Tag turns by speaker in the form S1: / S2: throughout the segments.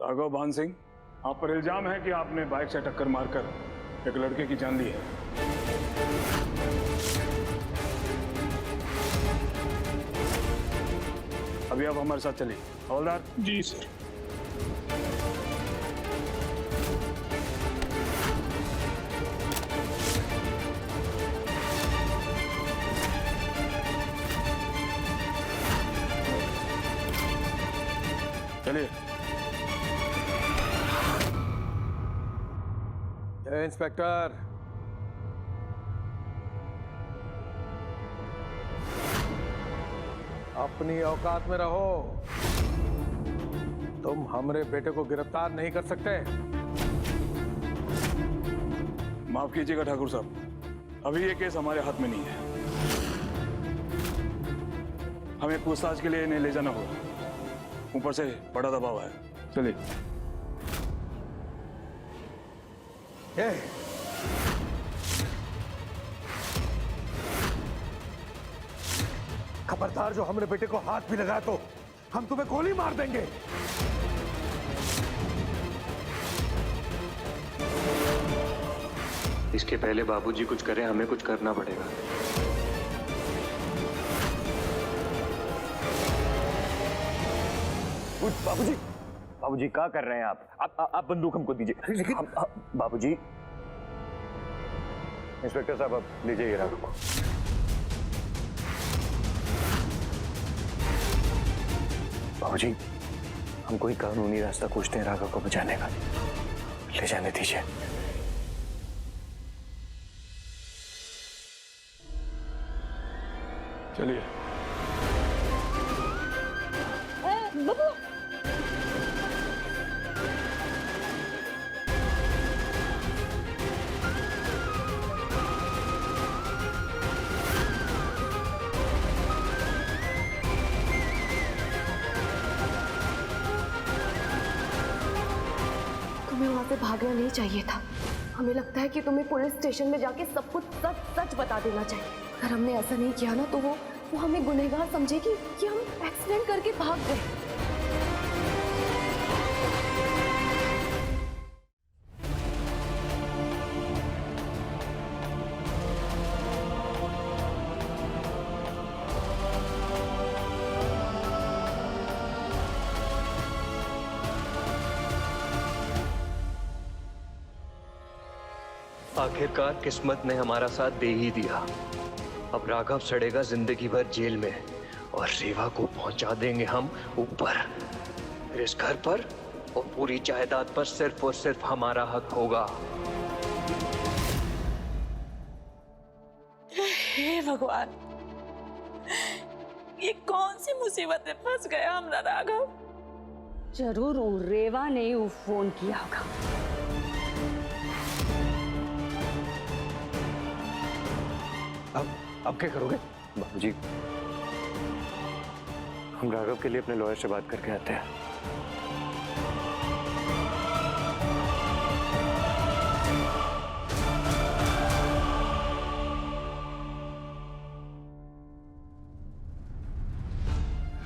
S1: राघव भान सिंह, आप पर इल्जाम है कि आपने बाइक से टक्कर मारकर एक लड़के की जान ली है। अभी आप हमारे साथ चलिए। हवलदार।
S2: जी सर।
S1: चलिए।
S3: इंस्पेक्टर, अपनी औकात में रहो। तुम हमारे बेटे को गिरफ्तार नहीं कर सकते।
S1: माफ कीजिएगा ठाकुर साहब, अभी ये केस हमारे हाथ में नहीं है। हमें पूछताछ के लिए इन्हें ले जाना होगा, ऊपर से बड़ा दबाव है। चलिए।
S3: खबरदार, जो हमारे बेटे को हाथ भी लगाया तो हम तुम्हें गोली मार देंगे।
S4: इसके पहले बाबूजी कुछ करें, हमें कुछ करना पड़ेगा।
S5: बाबूजी, बाबूजी क्या कर रहे हैं आप बंदूक हमको दीजिए। बाबूजी। इंस्पेक्टर साहब, आप लीजिए ये राघव को। बाबूजी, हम कोई कानूनी रास्ता खोजते हैं राघव को बचाने का, ले जाने दीजिए।
S1: चलिए।
S6: बाबू, तुम्हें वहां से भागना नहीं चाहिए था। हमें लगता है कि तुम्हें पुलिस स्टेशन में जाके सब कुछ सच सच बता देना चाहिए। अगर हमने ऐसा नहीं किया ना तो वो हमें गुनहगार समझेगी कि हम एक्सीडेंट करके भाग गए।
S4: आखिरकार किस्मत ने हमारा साथ दे ही दिया। अब राघव सड़ेगा जिंदगी भर जेल में और रेवा को पहुंचा देंगे हम ऊपर। फिर इस घर पर और पूरी जायदाद पर सिर्फ और सिर्फ हमारा हक होगा।
S7: हे भगवान, ये कौन सी मुसीबत में फंस गया हमारा राघव।
S6: जरूर वो रेवा ने वो फोन किया होगा।
S3: अब क्या करोगे?
S5: बाबूजी, हम राघव के लिए अपने लॉयर से बात करके आते हैं।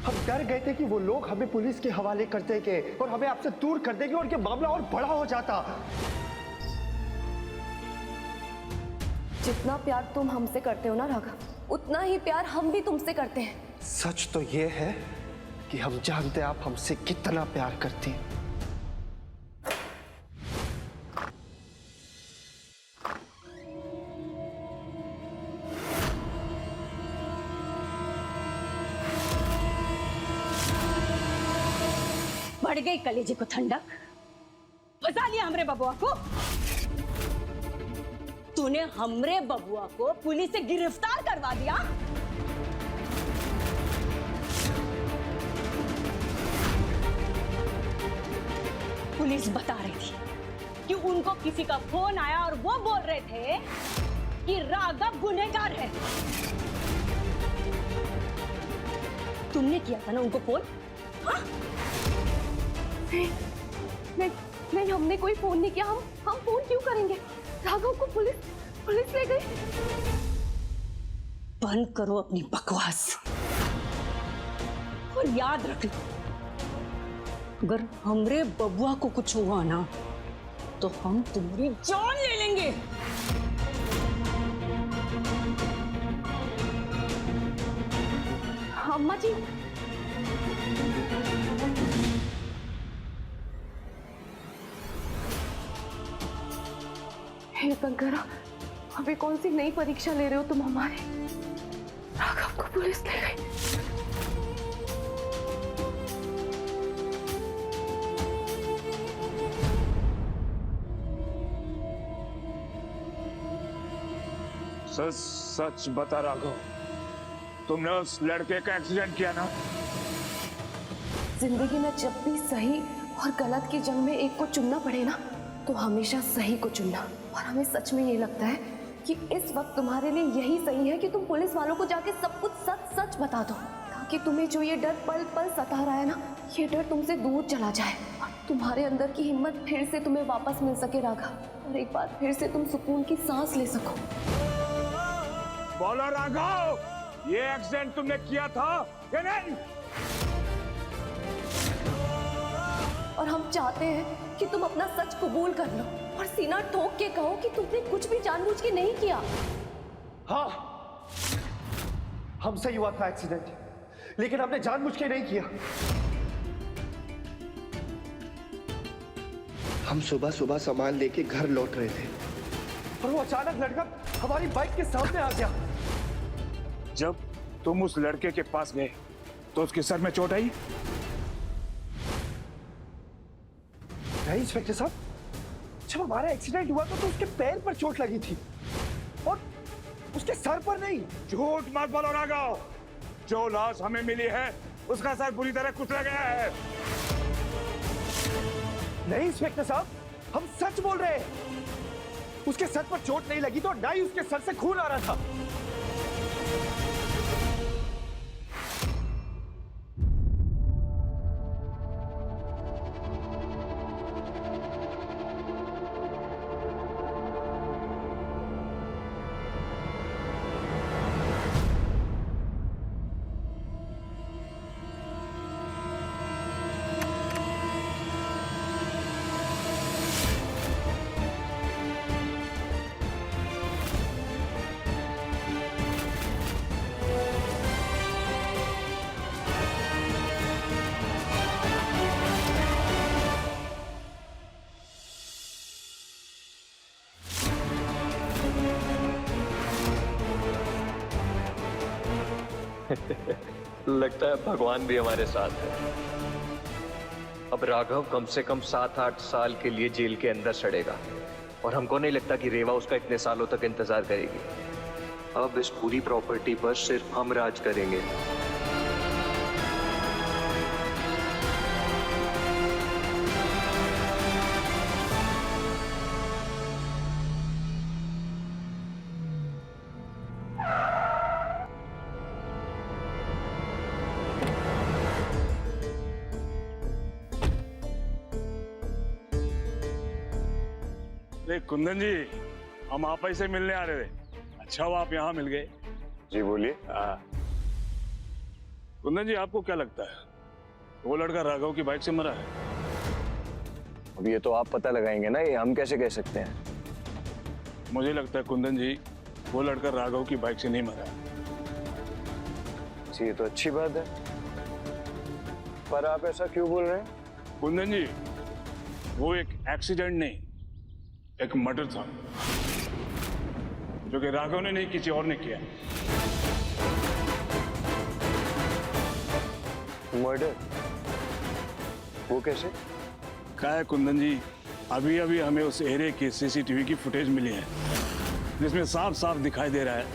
S8: हम डर गए थे कि वो लोग हमें पुलिस के हवाले कर देंगे और हमें आपसे दूर कर देंगे और ये मामला और बड़ा हो जाता।
S6: जितना प्यार तुम हमसे करते हो ना राघव, उतना ही प्यार हम भी तुमसे करते हैं।
S8: सच तो ये है कि हम जानते हैं आप हमसे कितना प्यार करती हैं।
S6: बढ़ गई कलेजे को ठंडक, बजा लिया हमरे बबुआ को। तूने हमरे बबुआ को पुलिस से गिरफ्तार करवा दिया। पुलिस बता रही थी कि उनको किसी का फोन आया और वो बोल रहे थे कि राघव गुनहगार है। तुमने किया था ना उनको फोन? हाँ? नहीं, हमने कोई फोन नहीं किया। हम फोन क्यों करेंगे? राघव को पुलिस ले गई। बंद करो अपनी बकवास और याद रख लो,
S2: अगर हमरे बबुआ को कुछ हुआ ना तो हम तुम्हारी जान ले लेंगे।
S6: अम्मा जी, हे शंकरा, अभी कौन सी नई परीक्षा ले रहे हो तुम हमारे? राघव को पुलिस ले गई।
S1: सच सच बता राघव, तुमने उस लड़के का एक्सीडेंट किया ना?
S6: जिंदगी में जब भी सही और गलत की जंग में एक को चुनना पड़े ना, तो हमेशा सही को चुनना। और हमें सच में ये लगता है कि इस वक्त तुम्हारे लिए यही सही है कि तुम पुलिस वालों को जाके सब कुछ सच सच बता दो, ताकि तुम्हें जो ये डर पल पल सता रहा है ना, ये डर तुमसे दूर चला जाए और तुम्हारे अंदर की हिम्मत फिर से तुम्हें वापस मिल सके राघव, और एक बार फिर से तुम सुकून की सांस ले सको।
S1: बोलो राघव, ये एक्सीडेंट तुमने किया था या नहीं?
S6: और हम चाहते हैं कि तुम अपना सच कबूल कर लो और सीना ठोक के कहो कि तुमने कुछ भी जानबूझ के नहीं किया।
S8: हाँ, हमसे ही हुआ था एक्सीडेंट, लेकिन हमने जानबूझ के नहीं किया। हम सुबह सुबह सामान लेके घर लौट रहे थे और वो अचानक लड़का हमारी बाइक के सामने आ गया।
S1: जब तुम उस लड़के के पास गए तो उसके सर में चोट आई?
S8: नहीं इंस्पेक्टर साहब, जब हमारा एक्सीडेंट हुआ तो उसके पैर पर चोट लगी थी और उसके सर पर नहीं।
S1: झूठ मत बोलो राघव, जो लाश हमें मिली है उसका सर बुरी तरह कुचला गया है।
S8: नहीं इंस्पेक्टर साहब, हम सच बोल रहे हैं। उसके सर पर चोट नहीं लगी तो ना ही उसके सर से खून आ रहा था।
S4: लगता है भगवान भी हमारे साथ है। अब राघव कम से कम 7-8 साल के लिए जेल के अंदर सड़ेगा और हमको नहीं लगता कि रेवा उसका इतने सालों तक इंतजार करेगी। अब इस पूरी प्रॉपर्टी पर सिर्फ हम राज करेंगे।
S1: कुंदन जी, हम आप ही से मिलने आ रहे थे। अच्छा हुआ आप यहाँ मिल गए।
S5: जी बोलिए।
S1: कुंदन जी, आपको क्या लगता है वो लड़का राघव की बाइक से मरा है?
S5: अब ये तो आप पता लगाएंगे ना, ये हम कैसे कह सकते हैं?
S1: मुझे लगता है कुंदन जी, वो लड़का राघव की बाइक से नहीं मरा।
S5: जी ये तो अच्छी बात है, पर आप ऐसा क्यों बोल रहे हैं?
S1: कुंदन जी, वो एक एक्सीडेंट नहीं, एक मर्डर था, जो कि राघव ने नहीं, किसी और ने किया।
S5: मर्डर? वो कैसे?
S1: क्या है कुंदन जी, अभी अभी हमें उस एरिया की सीसीटीवी की फुटेज मिली है, जिसमें साफ साफ दिखाई दे रहा है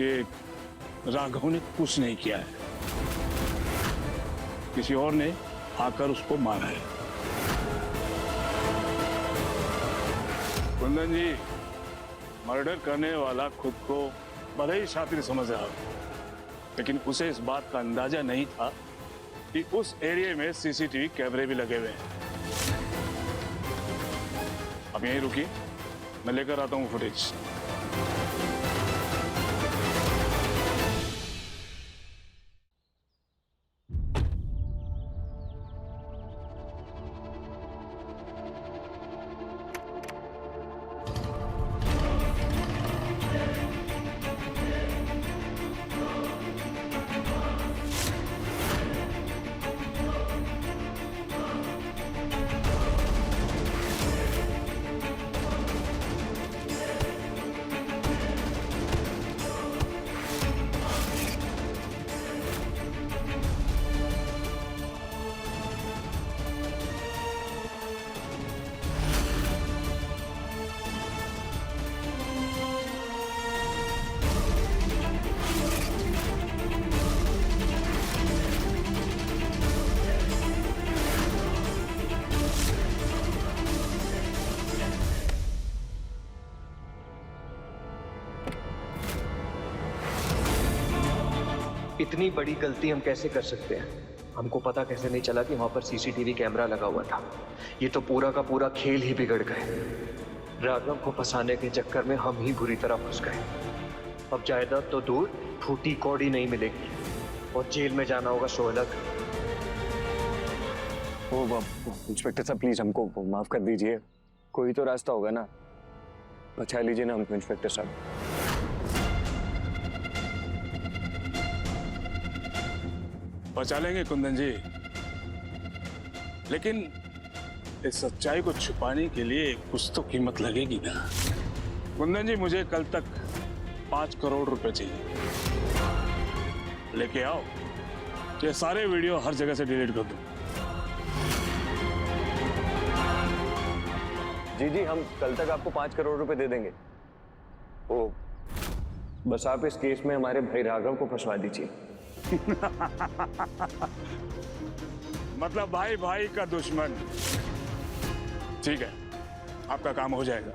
S1: कि राघव ने कुछ नहीं किया है, किसी और ने आकर उसको मारा है। कुंदन जी, मर्डर करने वाला खुद को बड़ा ही शातिर समझ रहा है, लेकिन उसे इस बात का अंदाजा नहीं था कि उस एरिया में सीसीटीवी कैमरे भी लगे हुए हैं। अब यहीं रुकिए, मैं लेकर आता हूँ फुटेज।
S4: इतनी बड़ी गलती हम कैसे कर सकते हैं? हमको पता कैसे नहीं चला कि वहां पर सीसीटीवी कैमरा लगा हुआ था? ये तो पूरा का पूरा खेल ही बिगड़ गए। राघव को फंसाने के चक्कर में हम ही बुरी तरह फंस गए। अब जायदाद तो दूर, फूटी कौड़ी नहीं मिलेगी और जेल में जाना होगा सोहलग।
S5: इंस्पेक्टर साहब प्लीज हमको माफ कर दीजिए, कोई तो रास्ता होगा ना, बचा लीजिए ना हमको इंस्पेक्टर साहब।
S1: बचा लेंगे कुंदन जी, लेकिन इस सच्चाई को छुपाने के लिए कुछ तो कीमत लगेगी ना। कुंदन जी, मुझे कल तक 5 करोड़ रुपए चाहिए। लेके आओ, ये सारे वीडियो हर जगह से डिलीट कर दो।
S5: जी हम कल तक आपको 5 करोड़ रुपए दे देंगे। ओ, बस आप इस केस में हमारे भाई राघव को फंसवा दीजिए।
S1: मतलब भाई भाई का दुश्मन। ठीक है, आपका काम हो जाएगा।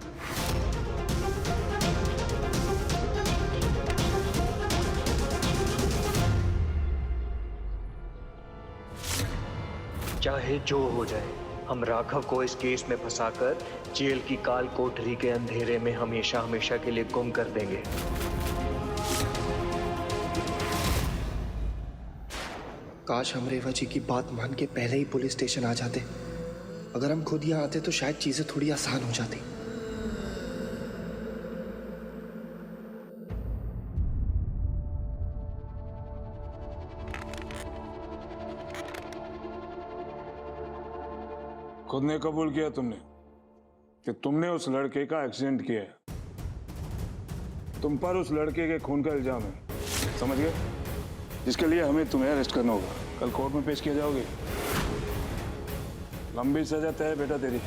S4: चाहे जो हो जाए, हम राघव को इस केस में फंसाकर जेल की काल कोठरी के अंधेरे में हमेशा हमेशा के लिए गुम कर देंगे।
S8: काश हम रेवा जी की बात मान के पहले ही पुलिस स्टेशन आ जाते। अगर हम खुद यहाँ आते तो शायद चीजें थोड़ी आसान हो जाती।
S1: खुद ने कबूल किया तुमने कि तुमने उस लड़के का एक्सीडेंट किया है। तुम पर उस लड़के के खून का इल्जाम है, समझ गए? जिसके लिए हमें तुम्हें अरेस्ट करना होगा। कल कोर्ट में पेश किया जाओगे। लंबी सजा तय है बेटा तेरी।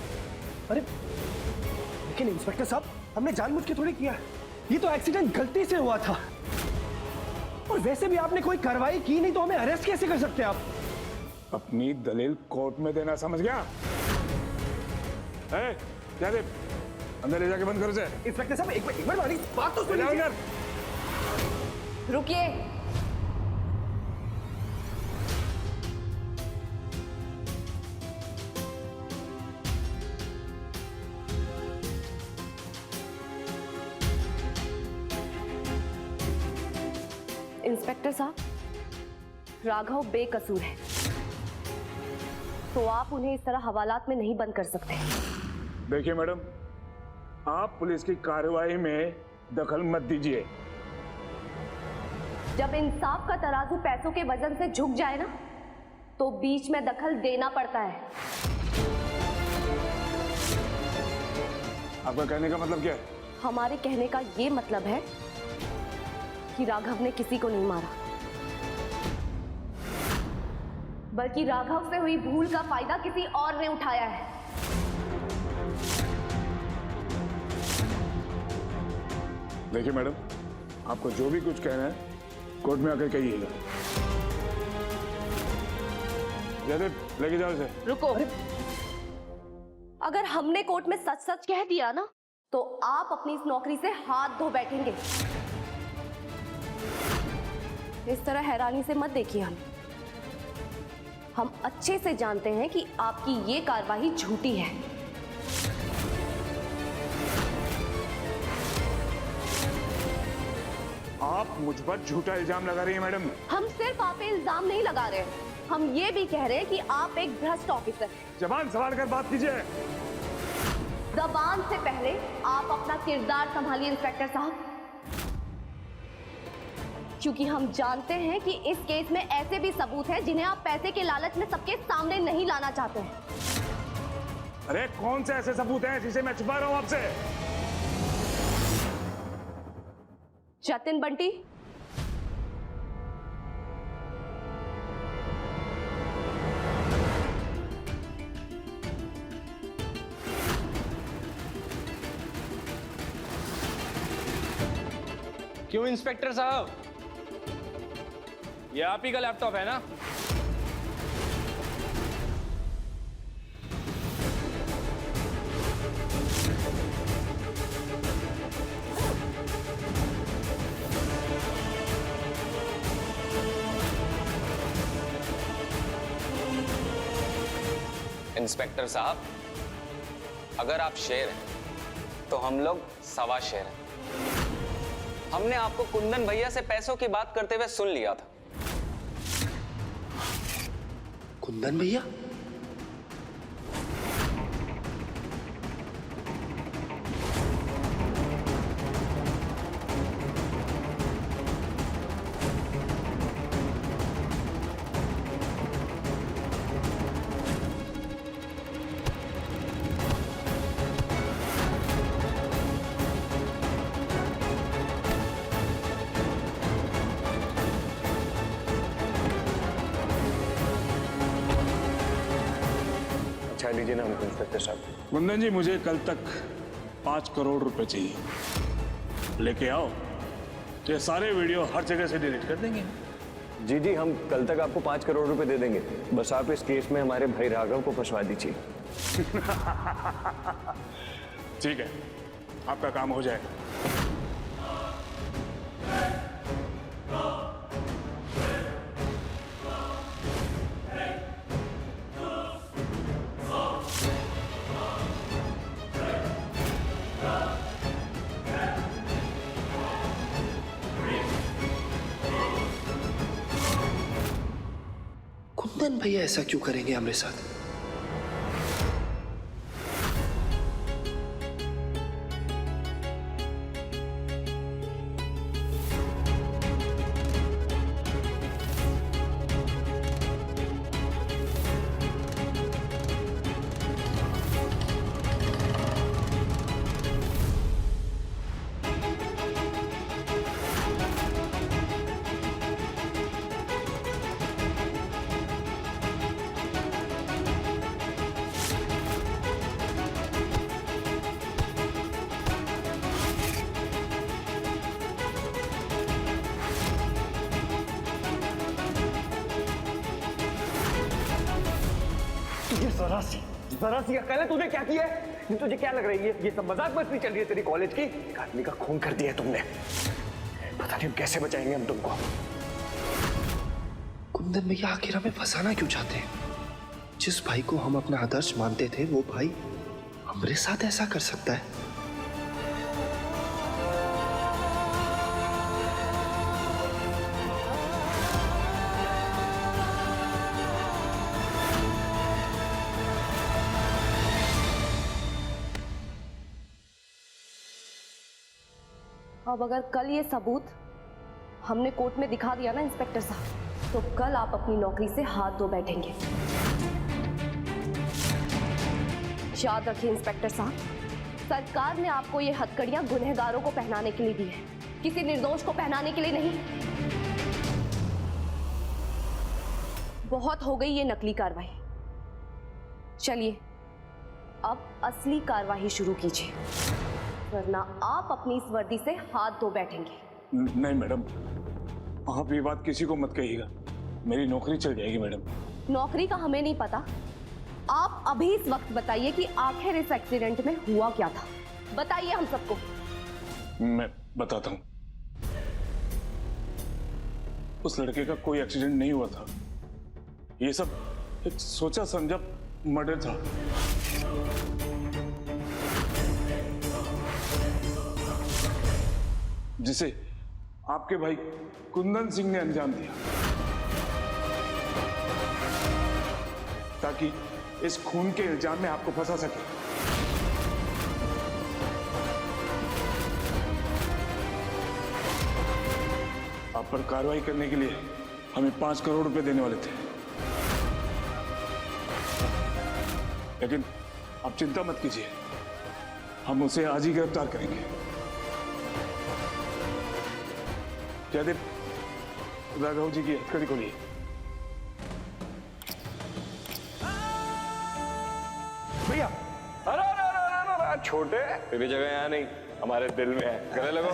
S8: अरे लेकिन इंस्पेक्टर साहब, हमने जानबूझ के थोड़ी किया, ये तो एक्सीडेंट गलती से हुआ था। और वैसे भी आपने कोई कार्रवाई की नहीं तो हमें अरेस्ट कैसे कर सकते आप?
S1: अपनी दलील कोर्ट में देना, समझ गया? क्या दे? अंदर ले जाके बंद करो से।
S8: इंस्पेक्टर साहब एक मिनट हमारी बात तो सुनिए।
S1: अंदर
S6: रुकिए। इंस्पेक्टर साहब, राघव बेकसूर है, तो आप उन्हें इस तरह हवालात में नहीं बंद कर सकते।
S1: देखिए मैडम, आप पुलिस की कार्रवाई में दखल मत दीजिए।
S6: जब इंसाफ का तराजू पैसों के वजन से झुक जाए ना, तो बीच में दखल देना पड़ता है।
S1: आपका कहने का मतलब क्या है?
S6: हमारे कहने का ये मतलब है कि राघव ने किसी को नहीं मारा, बल्कि राघव से हुई भूल का फायदा किसी और ने उठाया है।
S1: देखिए मैडम, आपको जो भी कुछ कहना है कोर्ट में आकर कहिएगा। जयदेव, लेके जाओ इसे।
S6: रुको। अगर हमने कोर्ट में सच सच कह दिया ना, तो आप अपनी इस नौकरी से हाथ धो बैठेंगे। इस तरह हैरानी से मत देखिए हम अच्छे से जानते हैं कि आपकी ये कार्रवाई झूठी है।
S1: आप मुझ पर झूठा इल्जाम लगा रही हैं मैडम।
S6: हम सिर्फ आप पे इल्जाम नहीं लगा रहे, हम ये भी कह रहे हैं कि आप एक भ्रष्ट ऑफिसर हैं।
S1: जबान संभाल कर बात कीजिए।
S6: जबान से पहले आप अपना किरदार संभालिए इंस्पेक्टर साहब, क्योंकि हम जानते हैं कि इस केस में ऐसे भी सबूत हैं जिन्हें आप पैसे के लालच में सबके सामने नहीं लाना चाहते हैं।
S1: अरे कौन से ऐसे सबूत हैं जिसे मैं छुपा रहा हूं आपसे?
S6: जतिन बंटी,
S9: क्यों इंस्पेक्टर साहब, ये आप ही का लैपटॉप है ना?
S10: इंस्पेक्टर साहब, अगर आप शेर हैं तो हम लोग सवा शेर हैं। हमने आपको कुंदन भैया से पैसों की बात करते हुए सुन लिया था।
S8: कुंदन भैया?
S5: अच्छा लीजिए ना हमको इंस्पेक्टर साहब।
S1: कुंदन जी, मुझे कल तक 5 करोड़ रुपए चाहिए। लेके आओ तो ये सारे वीडियो हर जगह से डिलीट कर देंगे।
S5: जी जी, हम कल तक आपको 5 करोड़ रुपए दे देंगे, बस आप इस केस में हमारे भाई राघव को फंसवा दीजिए।
S1: ठीक है, आपका काम हो जाएगा।
S8: कुंदन भैया ऐसा क्यों करेंगे हमारे साथ?
S5: ये जरा सी अकल है तुझे? क्या किया है? तुझे क्या लग रही है ये सब मजाक मस्ती चल रही है तेरी कॉलेज की? एक आदमी का खून कर दिया तुमने, पता नहीं हम कैसे बचाएंगे हम तुमको।
S8: कुंदन भैया आखिर हमें फंसाना क्यों चाहते हैं? जिस भाई को हम अपना आदर्श मानते थे वो भाई हमारे साथ ऐसा कर सकता है?
S6: अब अगर कल ये सबूत हमने कोर्ट में दिखा दिया ना इंस्पेक्टर साहब, तो कल आप अपनी नौकरी से हाथ धो बैठेंगे। याद रखिए इंस्पेक्टर साहब, सरकार ने आपको ये हथकड़ियां गुनहगारों को पहनाने के लिए दी है, किसी निर्दोष को पहनाने के लिए नहीं। बहुत हो गई ये नकली कार्रवाई, चलिए अब असली कार्रवाई शुरू कीजिए, वरना आप अपनी इस वर्दी से हाथ धो बैठेंगे।
S1: नहीं मैडम, आप ये बात किसी को मत कहिएगा, मेरी नौकरी चल जाएगी मैडम।
S6: नौकरी का हमें नहीं पता, आप अभी इस वक्त बताइए कि आखिर इस एक्सीडेंट में हुआ क्या था। बताइए हम सबको।
S1: मैं बताता हूँ, उस लड़के का कोई एक्सीडेंट नहीं हुआ था, ये सब एक सोचा समझा मर्डर था। जिसे आपके भाई कुंदन सिंह ने अंजाम दिया, ताकि इस खून के इल्जाम में आपको फंसा सके। आप पर कार्रवाई करने के लिए हमें 5 करोड़ रुपए देने वाले थे, लेकिन आप चिंता मत कीजिए, हम उसे आज ही गिरफ्तार करेंगे। जयदेव, राघव जी की हथकड़ी खोलिए।
S5: भैया अरे छोटे, तेरी जगह यहाँ नहीं, हमारे दिल में है। गले लगो।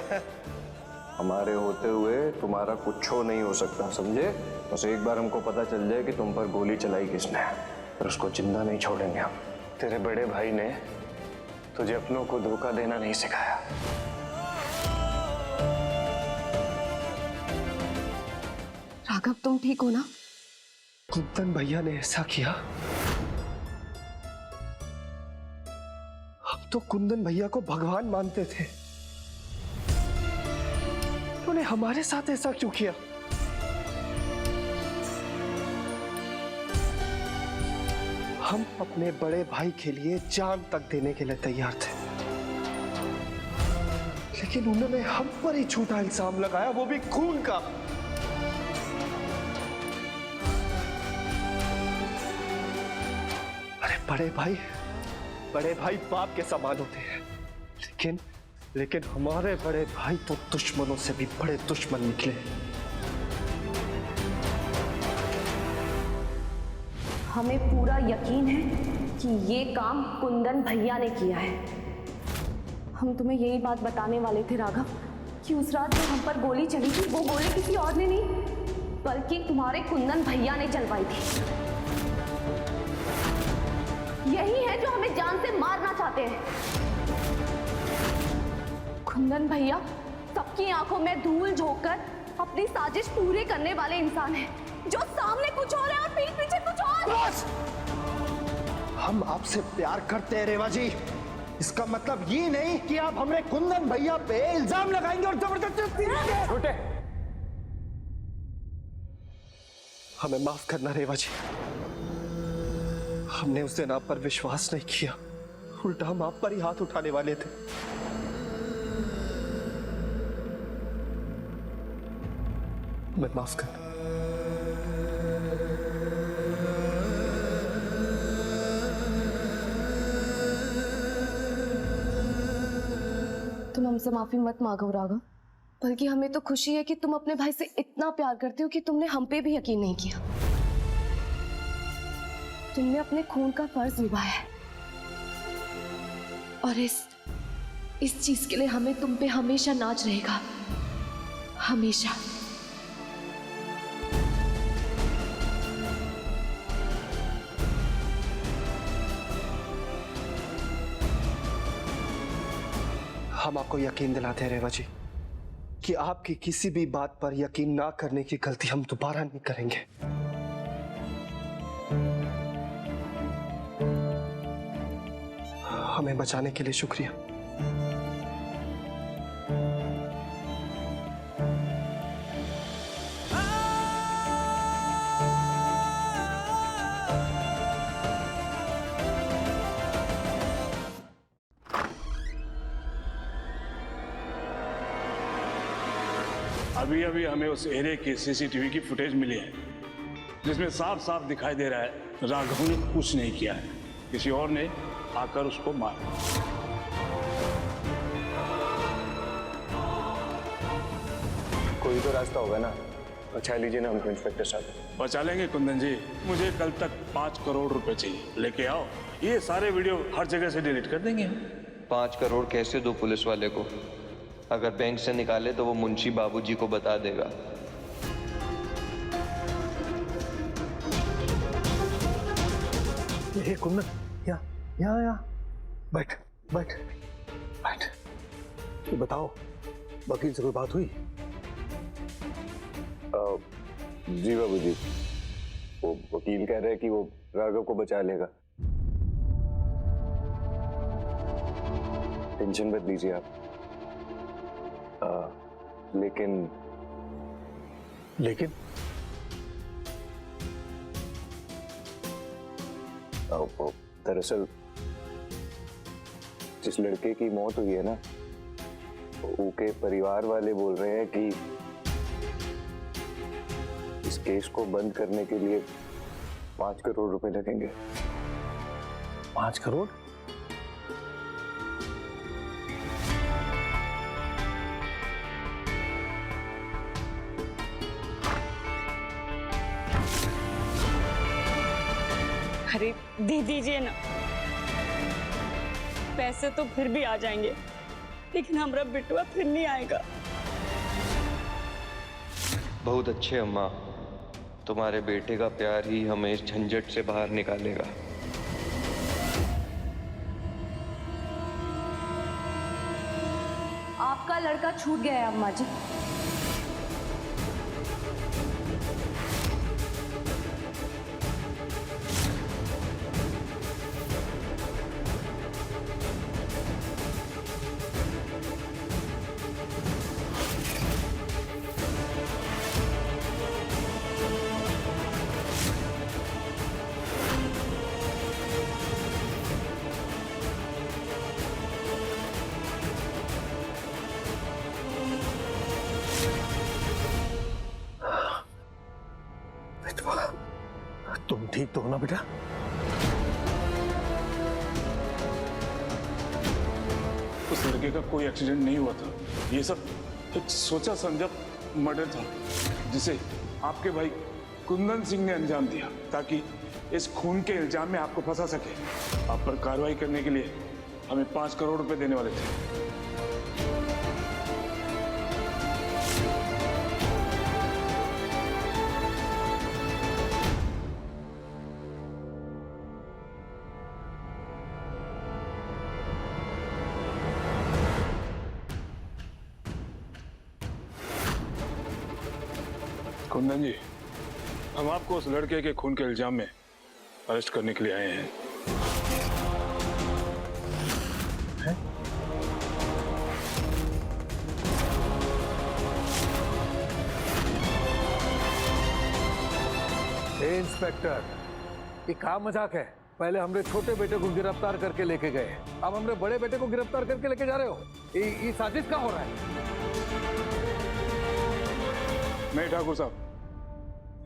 S5: हमारे होते हुए तुम्हारा कुछ नहीं हो सकता, समझे? बस एक बार हमको पता चल जाए कि तुम पर गोली चलाई किसने, पर उसको जिंदा नहीं छोड़ेंगे हम। तेरे बड़े भाई ने तुझे अपनों को धोखा देना नहीं सिखाया।
S6: राघव, तुम ठीक हो ना?
S8: कुंदन भैया ने ऐसा किया तो कुंदन भैया को भगवान मानते थे, उन्होंने हमारे साथ ऐसा क्यों किया? हम अपने बड़े भाई के लिए जान तक देने के लिए तैयार थे, लेकिन उन्होंने हम पर ही झूठा इल्जाम लगाया, वो भी खून का। अरे बड़े भाई बाप के समान होते हैं, लेकिन हमारे बड़े भाई तो दुश्मनों से भी बड़े दुश्मन निकले।
S6: हमें पूरा यकीन है कि ये काम कुंदन भैया ने किया है। हम तुम्हें यही बात बताने वाले थे राघव कि उस रात जो हम पर गोली चली थी वो गोली किसी और ने नहीं बल्कि तुम्हारे कुंदन भैया ने चलवाई थी। यही है जो हमें जान से मारना चाहते हैं। कुंदन भैया सबकी आंखों में धूल झोंककर अपनी साजिश पूरी करने वाले इंसान हैं, जो सामने कुछ और है और पीठ पीछे कुछ और।
S8: बस! हम आपसे प्यार करते हैं रेवा जी, इसका मतलब ये नहीं कि आप हमें कुंदन भैया पे इल्जाम लगाएंगे और जबरदस्ती।
S5: छोटे,
S8: हमें माफ करना रेवा जी, हमने उस दिन आप पर विश्वास नहीं किया, उल्टा हम आप पर ही हाथ उठाने वाले थे। हमें माफ करना।
S6: तुम हमसे माफी मत मांगो राघव, बल्कि हमें तो खुशी है कि तुम अपने भाई से इतना प्यार करते हो कि तुमने हम पे भी यकीन नहीं किया। तुमने अपने खून का फर्ज निभाया है और इस चीज के लिए हमें तुम पे हमेशा नाज रहेगा, हमेशा।
S8: हम आपको यकीन दिलाते हैं रेवा जी कि आपकी किसी भी बात पर यकीन ना करने की गलती हम दोबारा नहीं करेंगे। हमें बचाने के लिए शुक्रिया।
S1: अभी अभी हमें उस एरिया की सीसीटीवी की फुटेज मिली है, जिसमें साफ साफ दिखाई दे रहा है राघव ने कुछ नहीं किया है, किसी और ने आकर उसको मारा।
S5: कोई तो रास्ता होगा ना, बचा लीजिए ना हमको इंस्पेक्टर साहब।
S1: बचा लेंगे कुंदन जी, मुझे कल तक 5 करोड़ रुपए चाहिए, लेके आओ। ये सारे वीडियो हर जगह से डिलीट कर देंगे।
S4: 5 करोड़ कैसे दो पुलिस वाले को? अगर बैंक से निकाले तो वो मुंशी बाबूजी को बता देगा।
S8: ये कुंदन, यहाँ बैठ। ये बताओ, वकील से कोई बात हुई?
S5: जी बाबूजी, वो वकील कह रहे हैं कि वो राघव को बचा लेगा। टेंशन मत लीजिए आप। लेकिन दरअसल जिस लड़के की मौत हुई है ना, उनके परिवार वाले बोल रहे हैं कि इस केस को बंद करने के लिए 5 करोड़ रुपए लगेंगे।
S8: 5 करोड़?
S2: अरे दे दीजिए ना, पैसे तो फिर भी आ जाएंगे, लेकिन हमारा बिटुआ फिर नहीं आएगा।
S4: बहुत अच्छे अम्मा, तुम्हारे बेटे का प्यार ही हमें इस झंझट से बाहर निकालेगा।
S6: आपका लड़का छूट गया है अम्मा जी।
S8: मितवा, तुम ठीक तो हो ना बेटा?
S1: उस लड़के का कोई एक्सीडेंट नहीं हुआ था। ये सब एक सोचा समझा मर्डर था जिसे आपके भाई कुंदन सिंह ने अंजाम दिया ताकि इस खून के इल्जाम में आपको फंसा सके। आप पर कार्रवाई करने के लिए हमें 5 करोड़ रुपए देने वाले थे। कुंदन जी, हम आपको उस लड़के के खून के इल्जाम में अरेस्ट करने के लिए आए हैं।
S3: इंस्पेक्टर, ये क्या मजाक है? पहले हमरे छोटे बेटे को गिरफ्तार करके लेके गए, अब हमरे बड़े बेटे को गिरफ्तार करके लेके जा रहे हो। ये साजिश क्या हो रहा है?
S1: नहीं ठाकुर साहब,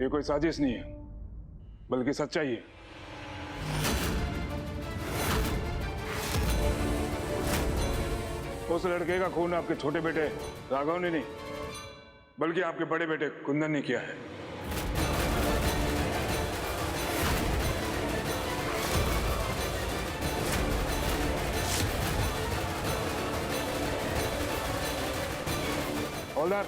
S1: ये कोई साजिश नहीं है बल्कि सच्चाई है। उस लड़के का खून आपके छोटे बेटे राघव ने नहीं बल्कि आपके बड़े बेटे कुंदन ने किया है। हवलदार,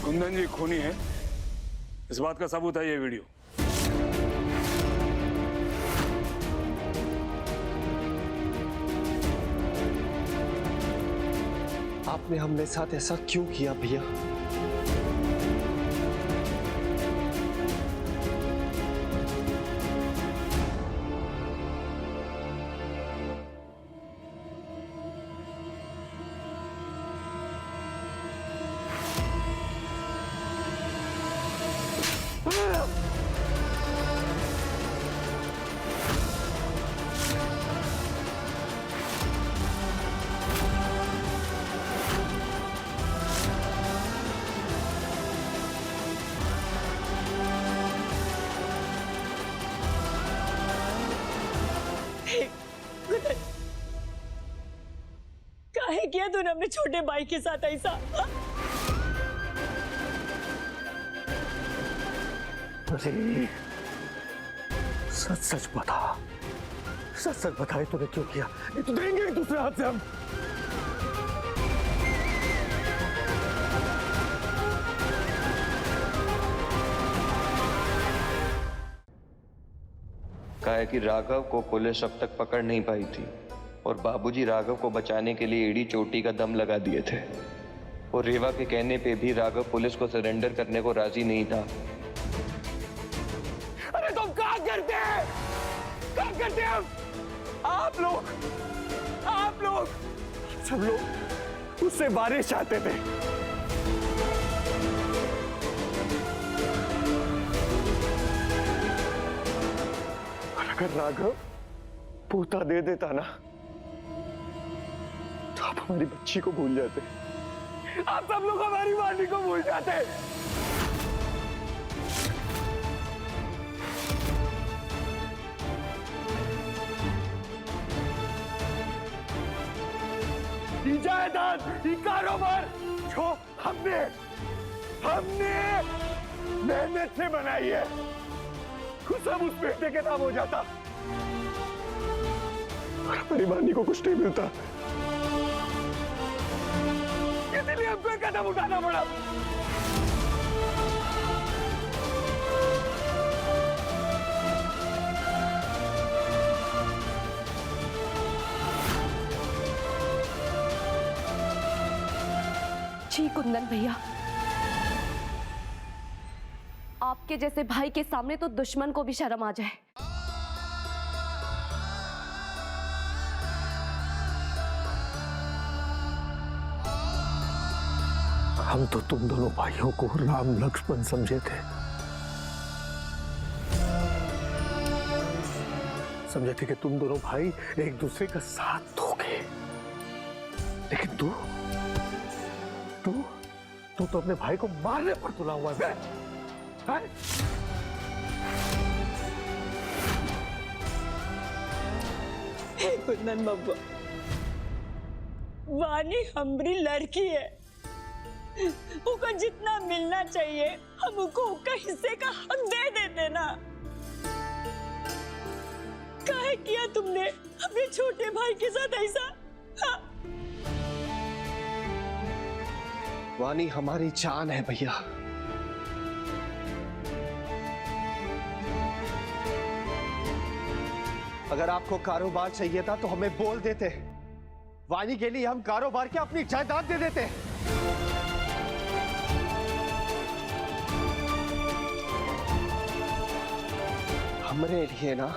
S1: कुंदन जी खूनी है, इस बात का सबूत है ये वीडियो।
S8: आपने हमने साथ ऐसा क्यों किया भैया?
S2: काहे किया तूने अपने छोटे भाई के साथ ऐसा?
S8: अरे सच सच बता, सच सच बताए तूने क्यों किया? ये तो देंगे एक दूसरे हाथ से हम।
S4: कहा है कि राघव को पुलिस अब तक पकड़ नहीं पाई थी और बाबूजी राघव को बचाने के लिए एड़ी चोटी का दम लगा दिए थे और रेवा के कहने पे भी राघव पुलिस को सरेंडर करने को राजी नहीं था।
S8: अरे तुम क्या करते हैं? क्या करते हैं आप लोग सब लोग उससे बारिश चाहते थे। और अगर राघव पोता दे देता ना तो आप हमारी बच्ची को भूल जाते।
S3: आप सब लोग हमारी वाणी को भूल जाते हैं। ये जायदाद, ये कारोबार जो हमने मेहनत से बनाई है, वो सब उस बेटे के नाम हो जाता और हमारी वाणी को कुछ नहीं मिलता। इसलिए हमको एक कदम उठाना पड़ा।
S6: जी कुंदन भैया, आपके जैसे भाई के सामने तो दुश्मन को भी शर्म आ जाए।
S3: हम तो तुम दोनों भाइयों को राम लक्ष्मण समझे थे, समझे थे कि तुम दोनों भाई एक दूसरे का साथ दोगे, लेकिन तू तो अपने भाई को मारने पर तुला हुआ है।
S2: कुंदन बब्बा, वानी हमारी लड़की है, उनको जितना मिलना चाहिए हम उनको उसका हिस्से का हक दे देते ना। काहे किया तुमने अपने छोटे भाई के साथ ऐसा? हाँ?
S8: वानी हमारी जान है भैया। अगर आपको कारोबार चाहिए था तो हमें बोल देते, वानी के लिए हम कारोबार के अपनी जायदाद दे देते। हमारे लिए ना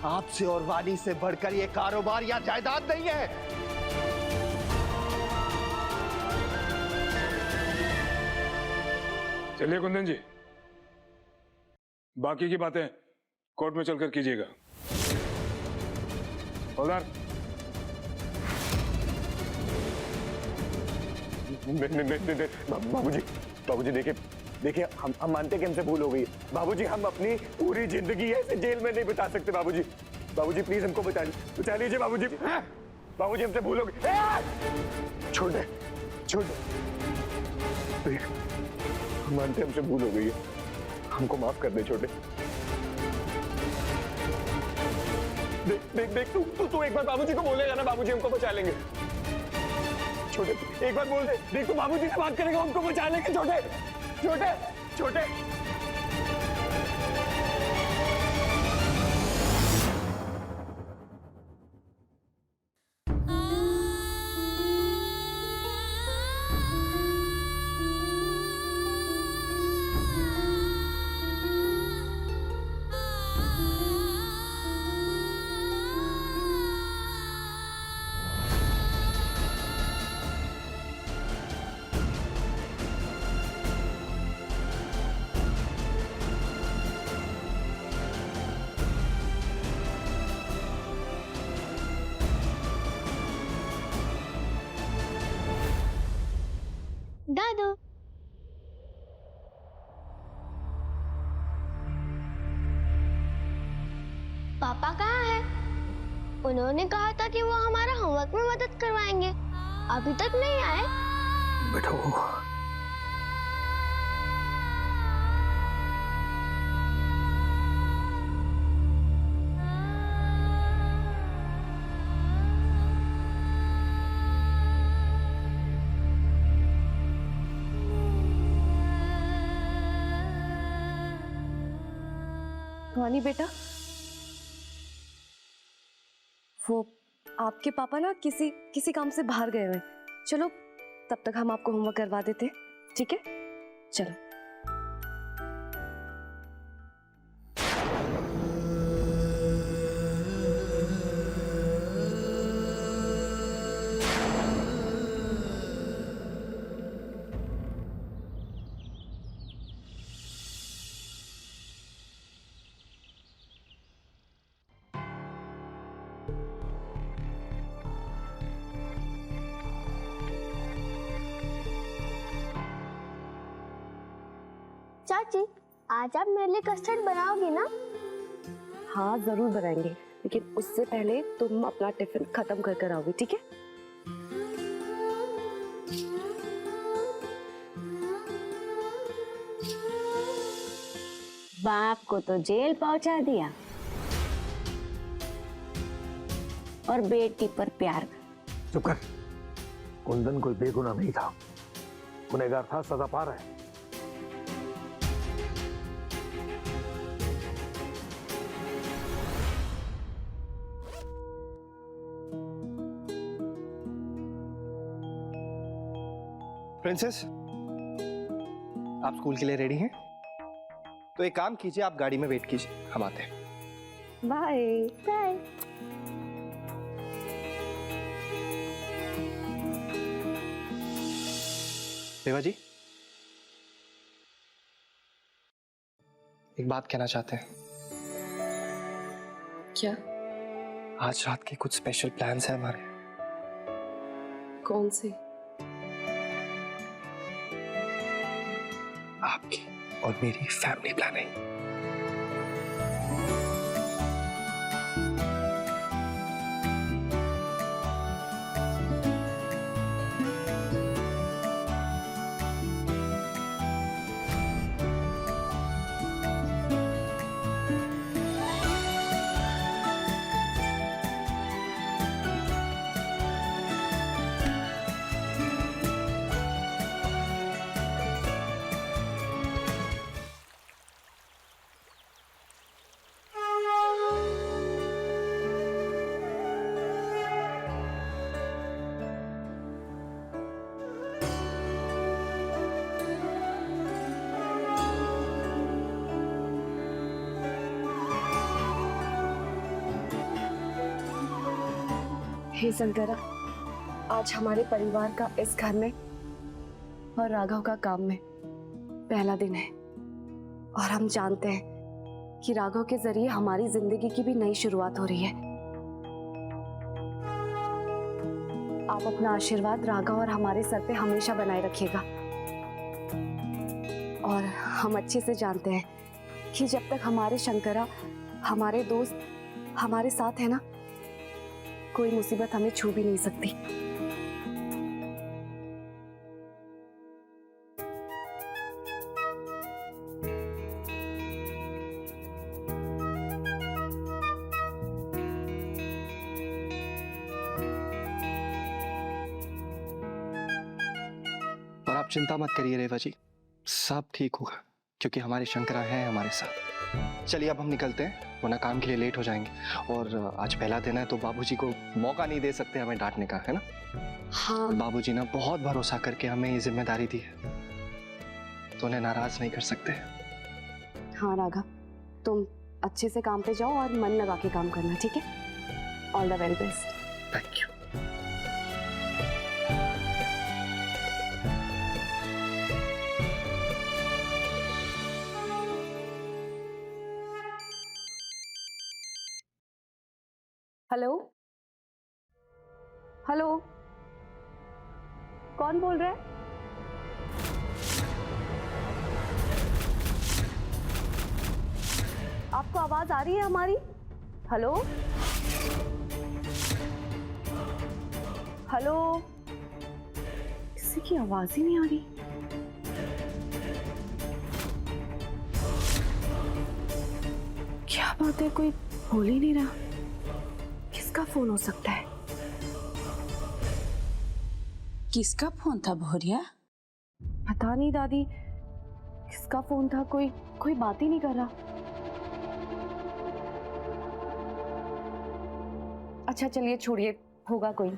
S8: आपसे और वानी से बढ़कर ये कारोबार या जायदाद नहीं है।
S1: चलिए कुंदन जी, बाकी की बातें कोर्ट में चलकर कीजिएगा। हवलदार,
S3: बाबूजी देखिए हम मानते कि हमसे भूल हो गई। बाबूजी हम अपनी पूरी जिंदगी ऐसे जेल में नहीं बिता सकते। बाबूजी प्लीज हमको बचा लीजिए बाबूजी। बाबूजी हमसे भूल हो गई। छोड़ दे। हम मानते हमसे भूल हो गई है, हमको माफ कर दे छोटे। देख तू एक बार बाबूजी को बोलेगा ना, बाबूजी हमको बचा लेंगे। छोटे एक बार बोल दे, देख तू बाबूजी से बात करेगा, हमको बचा लेंगे। छोटे
S11: दादू, पापा कहाँ है? उन्होंने कहा था कि वो हमारा होमवर्क में मदद करवाएंगे, अभी तक नहीं आए।
S3: बेटा
S6: वानी बेटा, वो आपके पापा ना किसी काम से बाहर गए हुए। चलो तब तक हम आपको होमवर्क करवा देते, ठीक है? चलो।
S11: चाची, आज आप मेरे लिए कस्टर्ड बनाओगी ना?
S6: हाँ जरूर बनाएंगे, लेकिन उससे पहले तुम अपना टिफिन खत्म कर कर आओगी, ठीक है?
S2: बाप को तो जेल पहुंचा दिया और बेटी पर प्यार।
S3: चुप कर। कुंदन कोई बेगुनाह नहीं था, गुनहगार था, सजा पा रहा है।
S8: प्रिंसेस, आप स्कूल के लिए रेडी हैं? तो एक काम कीजिए, आप गाड़ी में वेट कीजिए, हम आते हैं।
S6: Bye
S11: bye.
S8: रेवा जी, एक बात कहना चाहते हैं।
S6: क्या?
S8: आज रात के कुछ स्पेशल प्लान्स हैं हमारे।
S6: कौन से?
S8: आपकी और मेरी फैमिली प्लानिंग।
S6: हे शंकरा, आज हमारे परिवार का इस घर में और राघव का काम में पहला दिन है, और हम जानते हैं कि राघव के जरिए हमारी जिंदगी की भी नई शुरुआत हो रही है। आप अपना आशीर्वाद राघव और हमारे सर पे हमेशा बनाए रखिएगा। और हम अच्छे से जानते हैं कि जब तक हमारे शंकरा, हमारे दोस्त हमारे साथ है ना, कोई मुसीबत हमें छू भी नहीं सकती।
S8: और आप चिंता मत करिए रेवा जी, सब ठीक होगा, क्योंकि हमारे शंकरा हैं हमारे साथ। चलिए अब हम निकलते हैं, वरना काम के लिए लेट हो जाएंगे। और आज पहला दिन है तो बाबूजी को मौका नहीं दे सकते हमें डांटने का, है ना?
S6: हाँ।
S8: बाबूजी ने बहुत भरोसा करके हमें ये जिम्मेदारी दी है, तो उन्हें नाराज नहीं कर सकते।
S6: हाँ राघव, तुम अच्छे से काम पे जाओ और मन लगा के काम करना, ठीक है? All the very best.
S8: Thank you.
S6: Hello hello, कौन बोल रहा है? आपको आवाज आ रही है हमारी? हेलो हेलो, किसी की आवाज ही नहीं आ रही। क्या बात है, कोई बोल ही नहीं रहा। किसका फोन हो सकता है?
S2: किसका फोन था भोरिया?
S6: पता नहीं दादी, किसका फोन था, कोई बात ही नहीं कर रहा। अच्छा चलिए छोड़िए, होगा कोई।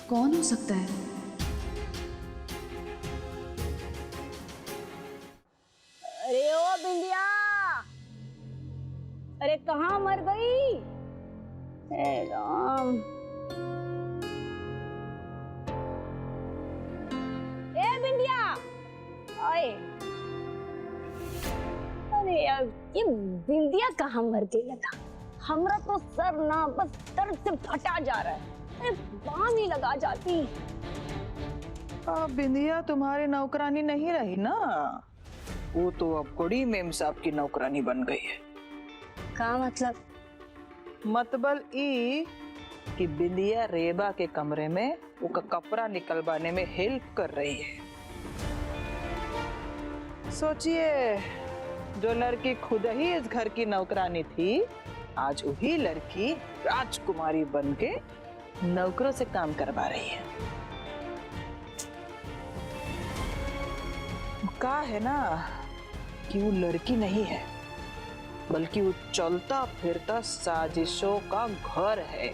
S6: कौन हो सकता है?
S2: अरे ओ बिंदिया, अरे कहाँ मर गई? हे राम। ए बिंदिया, आए। अरे यार, ये बिंदिया कहाँ मर गई था? हमरा तो सर ना बस दर्द से फटा जा रहा है। अरे बाम ही लगा जाती।
S7: अब बिंदिया तुम्हारी नौकरानी नहीं रही ना, वो तो अब कुड़ी मेम साहब की नौकरानी बन गई है।
S2: का मतलब?
S7: मतबल ई कि बिंदिया रेबा के कमरे में वो का कपड़ा निकलवाने में हेल्प कर रही है। सोचिए, जो लड़की खुद ही इस घर की नौकरानी थी, आज वही लड़की राजकुमारी बन के नौकरों से काम करवा रही है। कहा है ना कि वो लड़की नहीं है, बल्कि वो चलता फिरता साजिशों का घर है।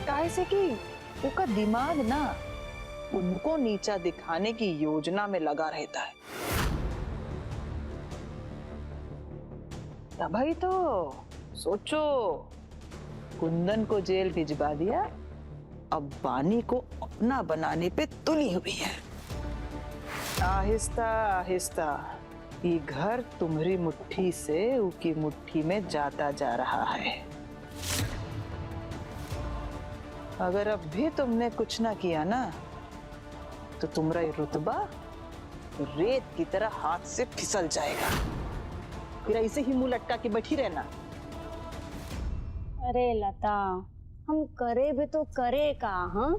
S7: कैसे कि उसका दिमाग ना उनको नीचा दिखाने की योजना में लगा रहता है। भाई तो सोचो, कुंदन को जेल भिजवा दिया, अब बानी को अपना बनाने पे तुली हुई है। आहिस्ता आहिस्ता ये घर तुम्हारी मुट्ठी से उसकी मुट्ठी में जाता जा रहा है। अगर अब भी तुमने कुछ ना किया ना, तो तुम्हारा ये रुतबा रेत की तरह हाथ से फिसल जाएगा। फिर ऐसे ही मुंह लटका के बैठी रहना।
S2: अरे लता, हम करे भी तो करे का? हाँ,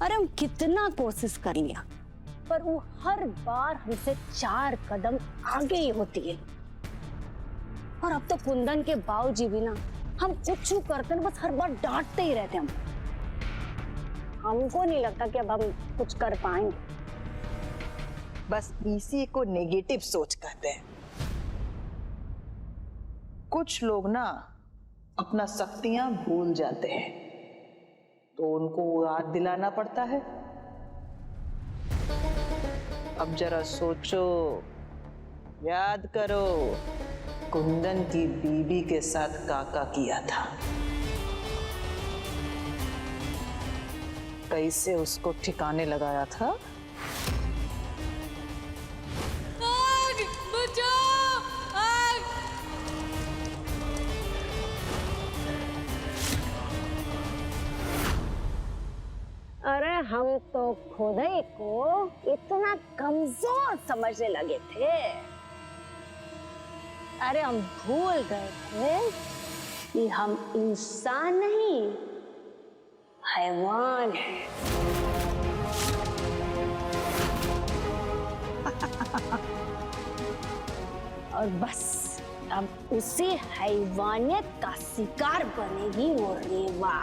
S2: अरे हम कितना कोशिश कर लिया, पर वो हर बार हमसे 4 कदम आगे ही होती है। और अब तो कुंदन के बावजूद भी ना हम कुछ करते ना, बस हर बार डांटते ही रहते हम। हमको नहीं लगता कि अब हम कुछ कर पाएंगे।
S7: बस इसी को नेगेटिव सोच कहते हैं। कुछ लोग ना अपना शक्तियां भूल जाते हैं, तो उनको याद दिलाना पड़ता है। अब जरा सोचो, याद करो, कुंदन की बीबी के साथ काका किया था, कैसे उसको ठिकाने लगाया था।
S11: आग! बचाओ! आग!
S2: अरे हम तो खुद ही को इतना कमजोर समझने लगे थे। अरे हम भूल गए थे कि हम इंसान नहीं, हैवान है। और बस अब उसी हैवानियत का शिकार बनेगी वो रेवा।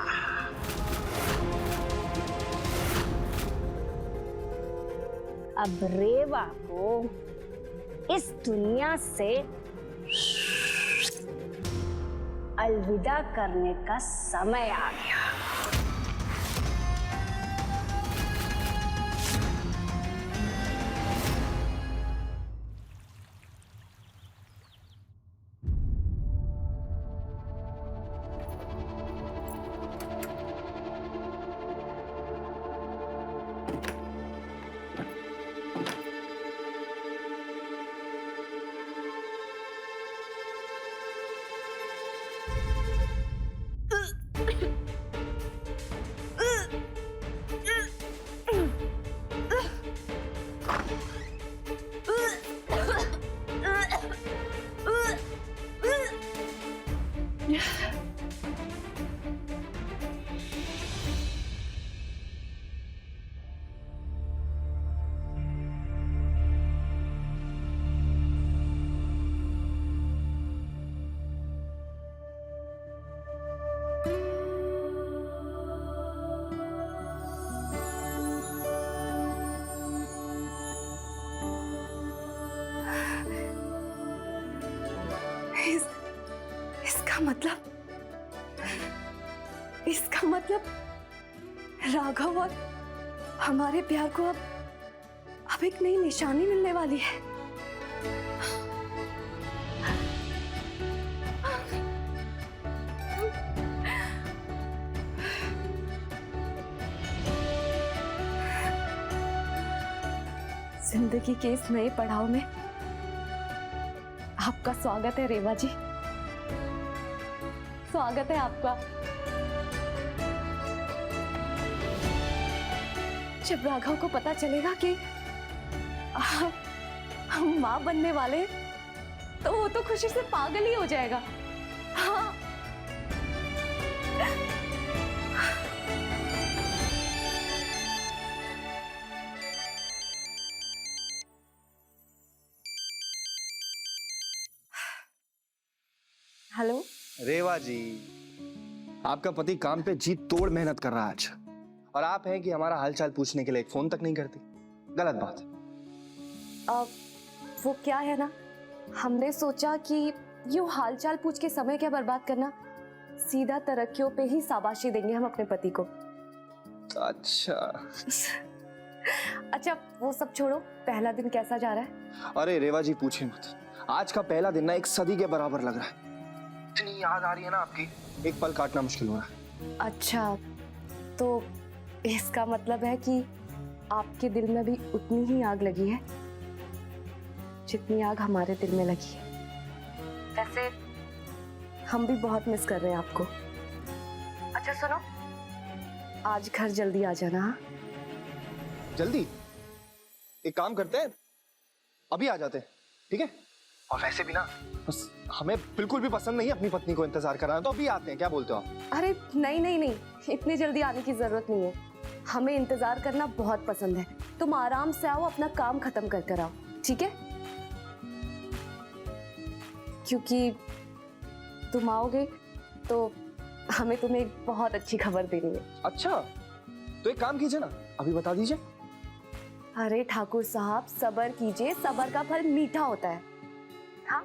S2: अब रेवा को इस दुनिया से अलविदा करने का समय आ गया।
S6: इसका मतलब राघव और हमारे प्यार को अब एक नई निशानी मिलने वाली है। जिंदगी के इस नए पड़ाव में आपका स्वागत है रेवा जी, स्वागत है आपका। जब राघव को पता चलेगा कि हम माँ बनने वाले, तो वो तो खुशी से पागल ही हो जाएगा। हाँ। हेलो
S8: रेवा जी, आपका पति काम पे जी तोड़ मेहनत कर रहा है आज, और आप हैं कि हमारा हालचाल पूछने के लिए एक फोन तक नहीं करती। गलत बात है।
S6: वो क्या है ना, हमने सोचा कि यूं हालचाल पूछ के समय क्या बर्बाद करना, सीधा तरक्कियों पे ही शाबाशी देंगे हम अपने पति को।
S8: अच्छा
S6: अच्छा वो सब छोड़ो, पहला दिन कैसा जा रहा है?
S8: अरे रेवा जी पूछिए मत, आज का पहला दिन ना एक सदी के बराबर लग रहा है। इतनी याद आ रही है ना आपकी, एक पल काटना मुश्किल हो रहा है।
S6: अच्छा, तो इसका मतलब है कि आपके दिल में भी उतनी ही आग लगी है जितनी आग हमारे दिल में लगी है। वैसे हम भी बहुत मिस कर रहे हैं आपको। अच्छा सुनो, आज घर जल्दी आ जाना। हाँ?
S8: जल्दी? एक काम करते हैं, अभी आ जाते हैं, ठीक है? और वैसे भी ना, बस हमें बिल्कुल भी पसंद नहीं है अपनी पत्नी को इंतजार कराना, तो अभी आते हैं। क्या बोलते हो आप?
S6: अरे नहीं नहीं नहीं, इतनी जल्दी आने की जरूरत नहीं है। हमें इंतजार करना बहुत पसंद है। तुम आराम से आओ, अपना काम खत्म कर कर आओ, ठीक है? क्योंकि तुम आओगे तो हमें तुम्हें एक बहुत अच्छी खबर देनी है।
S8: अच्छा, तो एक काम कीजिए ना, अभी बता दीजिए।
S6: अरे ठाकुर साहब, सब्र कीजिए, सब्र का फल मीठा होता है। हाँ,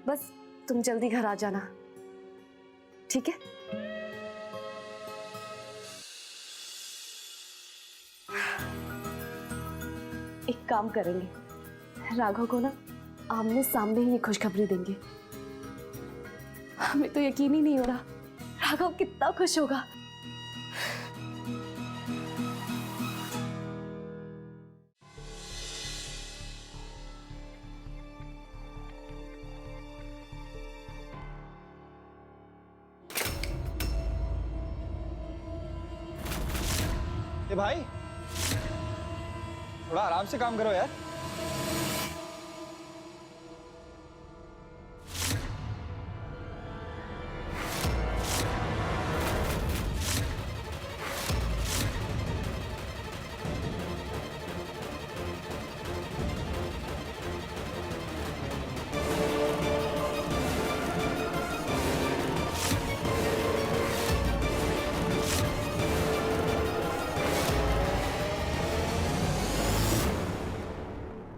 S6: बस तुम जल्दी घर आ जाना, ठीक है? एक काम करेंगे, राघव को ना आमने सामने ही ये खुशखबरी देंगे। हमें तो यकीन ही नहीं हो रहा राघव कितना खुश होगा।
S8: ए भाई, थोड़ा आराम से काम करो यार।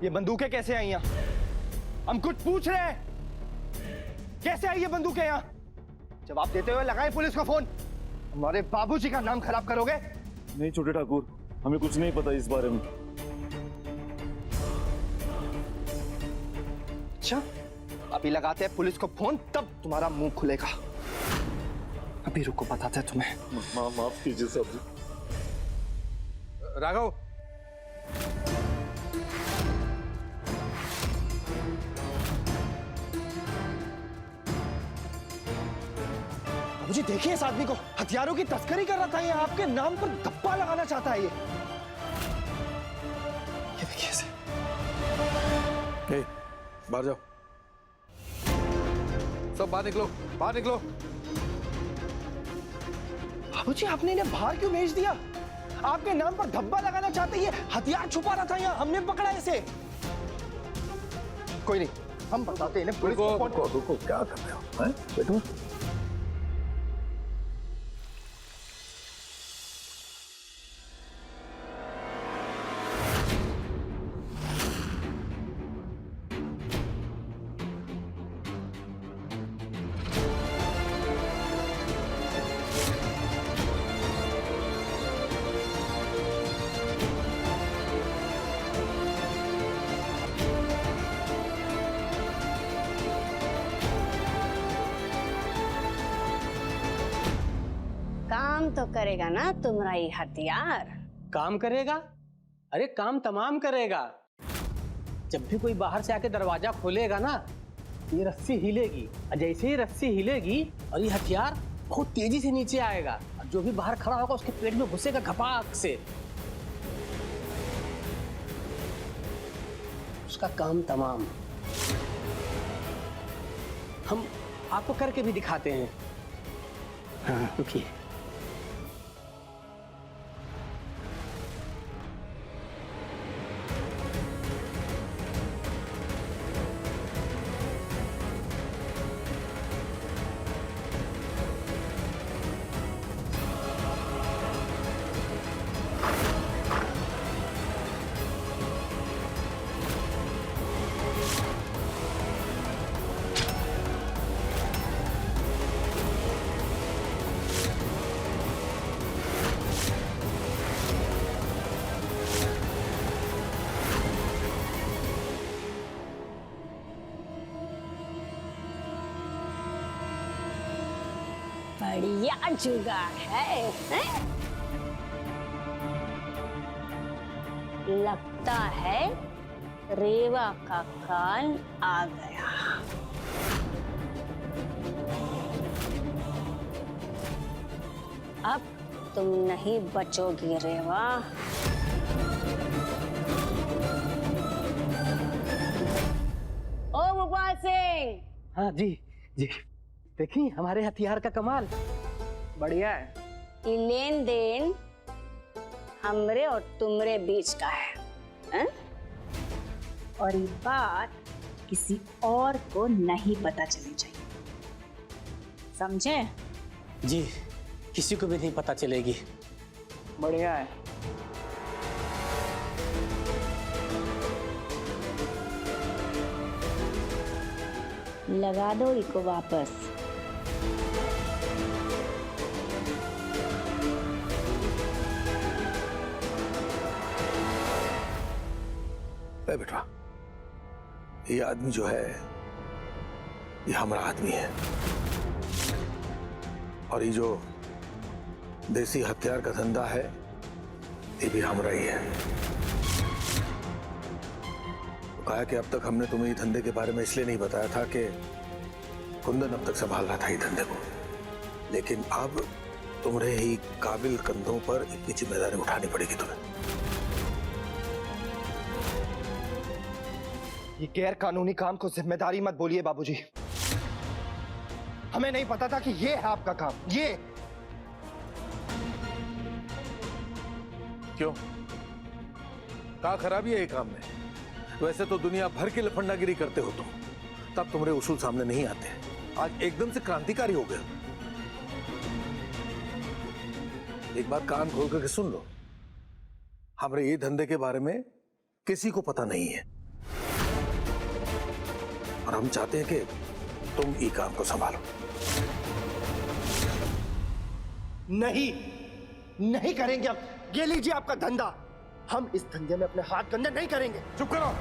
S8: ये बंदूकें कैसे आई यहाँ? हम कुछ पूछ रहे हैं, कैसे आई ये बंदूकें यहाँ? जवाब देते हुए लगाए पुलिस को फोन। हमारे बाबूजी का नाम खराब करोगे।
S1: नहीं छोटे ठाकुर, हमें कुछ नहीं पता इस बारे में।
S8: अच्छा, अभी लगाते हैं पुलिस को फोन, तब तुम्हारा मुंह खुलेगा। अभी रुको, बताते हैं तुम्हें।
S1: माफ कीजिए साहब।
S9: राघव,
S8: मुझे देखिए इस आदमी को, हथियारों की तस्करी कर रहा था ये, आपके नाम पर धब्बा लगाना चाहता है ये देखिए इसे।
S9: बाहर जाओ, सब बाहर निकलो, बाहर निकलो।
S8: बाबूजी, आपने इन्हें बाहर क्यों भेज दिया? आपके नाम पर धब्बा लगाना चाहते, ये हथियार छुपा रहा था यहाँ, हमने पकड़ा इसे। कोई नहीं, हम बताते इन्हें पुलिस को।
S1: रुको, क्या कर रहे हो? हैं? बैठो।
S2: काम तो करेगा ना तुम्हारा ये हथियार?
S9: काम करेगा? अरे काम तमाम करेगा। जब भी कोई बाहर से आके दरवाजा खोलेगा ना, ये रस्सी हिलेगी, और जैसे ही रस्सी हिलेगी और ये हथियार बहुत तेजी से नीचे आएगा, और जो भी बाहर खड़ा होगा उसके पेट में घुसेगा घपाक से। उसका काम तमाम। हम आपको करके भी दिखाते हैं। हाँ रुकिए।
S2: बढ़िया जुगाड़ है, हैं? लगता है रेवा का काल आ गया। अब तुम नहीं बचोगी रेवा। ओ भोपाल सिंह।
S9: हाँ जी जी, देखिए हमारे हथियार का कमाल। बढ़िया है।
S2: ये लेन देन हमरे और तुमरे बीच का है, हैं? और ये बात किसी और को नहीं पता चलनी चाहिए, समझे?
S9: जी, किसी को भी नहीं पता चलेगी। बढ़िया है।
S2: लगा दो इको वापस।
S12: बेटा, ये आदमी जो है ये हमारा आदमी है, और ये जो देसी हथियार का धंधा है ये भी हमारा ही है। तो कहा कि अब तक हमने तुम्हें ये धंधे के बारे में इसलिए नहीं बताया था कि कुंदन अब तक संभाल रहा था ये धंधे को, लेकिन अब तुम्हारे ही काबिल कंधों पर इतनी जिम्मेदारी उठानी पड़ेगी तुम्हें।
S8: ये गैर कानूनी काम को जिम्मेदारी मत बोलिए बाबूजी। हमें नहीं पता था कि ये है आपका काम। ये
S12: क्यों? क्या खराबी है ये काम में? वैसे तो दुनिया भर की लफंडागिरी करते हो तुम, तब तुम्हारे उसूल सामने नहीं आते। आज एकदम से क्रांतिकारी हो गए। एक बात कान खोल करके सुन लो, हमारे ये धंधे के बारे में किसी को पता नहीं है, और हम चाहते हैं कि तुम ये काम को संभालो।
S8: नहीं, नहीं करेंगे अब। ये लीजिए आपका धंधा। हम इस धंधे में अपने हाथ गंदे नहीं करेंगे।
S12: चुप करो।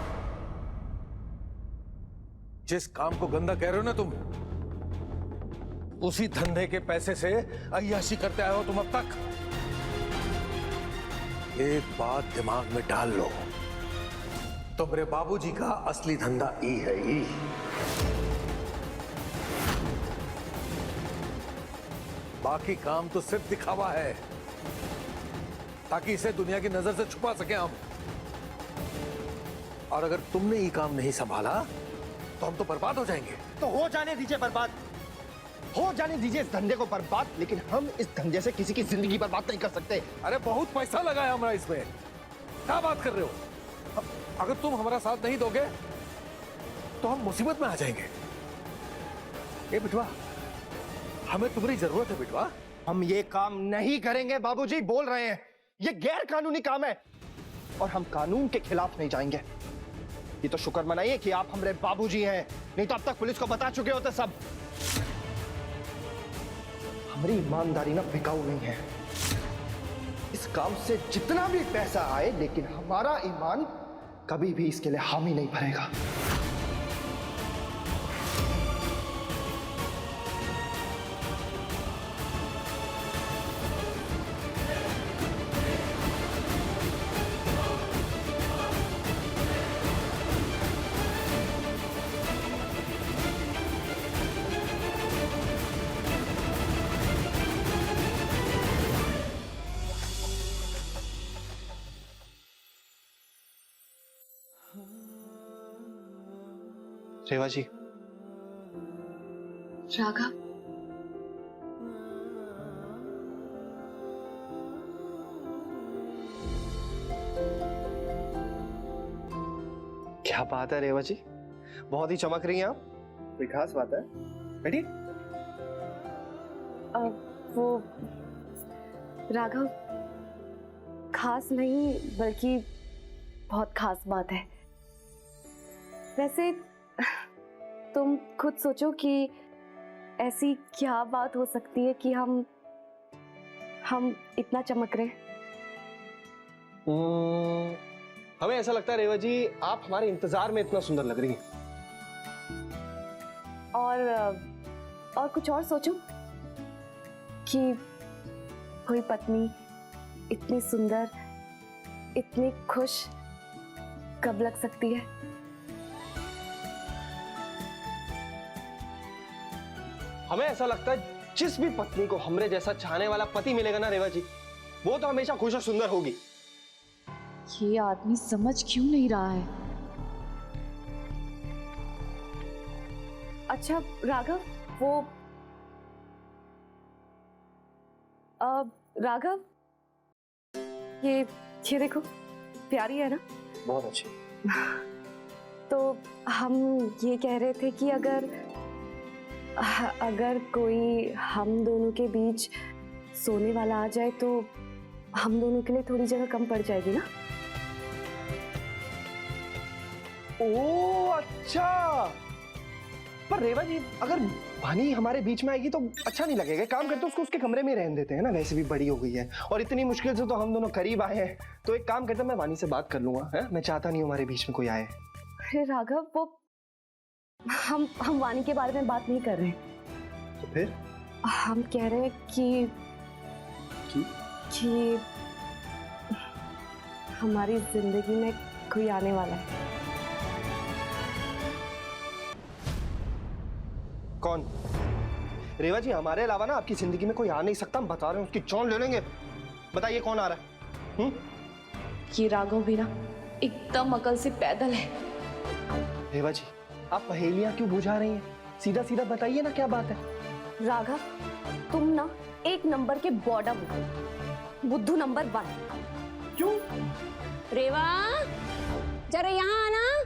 S12: जिस काम को गंदा कह रहे हो ना तुम, उसी धंधे के पैसे से अय्याशी करते आए हो तुम अब तक। एक बात दिमाग में डाल लो, तुम्हारे बाबूजी का असली धंधा ई है ई। बाकी काम तो सिर्फ दिखावा है, ताकि इसे दुनिया की नजर से छुपा सके हम। और अगर तुमने ये काम नहीं संभाला तो हम तो बर्बाद हो जाएंगे।
S8: तो हो जाने दीजिए बर्बाद, हो जाने दीजिए इस धंधे को बर्बाद, लेकिन हम इस धंधे से किसी की जिंदगी बर्बाद नहीं कर सकते।
S12: अरे बहुत पैसा लगा है हमारा इसमें, क्या बात कर रहे हो? अगर तुम हमारा साथ नहीं दोगे तो हम मुसीबत में आ जाएंगे। ए बिटवा, हमें तुम्हारी जरूरत है बिटवा।
S8: हम ये काम नहीं करेंगे बाबूजी, बोल रहे हैं। ये गैर कानूनी काम है और हम कानून के खिलाफ नहीं जाएंगे। ये तो शुक्र मनाइए कि आप हमारे बाबूजी हैं, नहीं तो अब तक पुलिस को बता चुके होते सब। हमारी ईमानदारी ना बिकाऊ नहीं है। इस काम से जितना भी पैसा आए, लेकिन हमारा ईमान कभी भी इसके लिए हामी नहीं भरेगा। रेवा जी,
S6: राघव,
S8: क्या बात है रेवा जी, बहुत ही चमक रही हैं आप। कोई खास बात है? बैठिए।
S6: वो राघव, खास नहीं बल्कि बहुत खास बात है। वैसे तुम खुद सोचो कि ऐसी क्या बात हो सकती है कि हम इतना चमक रहे हैं।
S8: हमें ऐसा लगता है रेवा जी, आप हमारे इंतजार में इतना सुंदर लग रही हैं।
S6: और कुछ और सोचो कि कोई पत्नी इतनी सुंदर, इतनी खुश कब लग सकती है।
S8: हमें ऐसा लगता है जिस भी पत्नी को हमरे जैसा चाहने वाला पति मिलेगा ना रेवा जी, वो तो हमेशा खुश और सुंदर होगी।
S6: ये आदमी समझ क्यों नहीं रहा है। अच्छा राघव, वो राघव, ये देखो, प्यारी है ना?
S8: बहुत अच्छी।
S6: तो हम ये कह रहे थे कि अगर कोई हम दोनों के बीच सोने वाला आ जाए तो हम दोनों के लिए थोड़ी जगह कम पड़ जाएगी ना?
S8: ओह अच्छा, पर रेवा जी अगर वानी हमारे बीच में आएगी तो अच्छा नहीं लगेगा। काम करते उसको उसके कमरे में रहने देते हैं ना, वैसे भी बड़ी हो गई है और इतनी मुश्किल से तो हम दोनों करीब आए हैं। तो एक काम करते, मैं वानी से बात कर लूंगा, है? मैं चाहता नहीं हमारे बीच में कोई आए।
S6: अरे राघव, वो हम वानी के बारे में बात नहीं कर रहे।
S8: तो फिर
S6: हम कह रहे हैं कि हमारी जिंदगी में कोई आने वाला है।
S8: कौन? रेवा जी, हमारे अलावा ना आपकी जिंदगी में कोई आ नहीं सकता, हम बता रहे हैं, उसकी जान ले लेंगे। बताइए कौन आ रहा है?
S6: ये राघव भी ना एकदम अकल से पैदल है।
S8: रेवा जी, आप पहेलियां क्यों बुझा रही हैं? सीधा सीधा बताइए ना क्या बात है।
S6: राघव, तुम ना एक नंबर के बॉडम हो, बुद्धू नंबर 1।
S8: क्यों?
S2: रेवा, जरा यहाँ आना।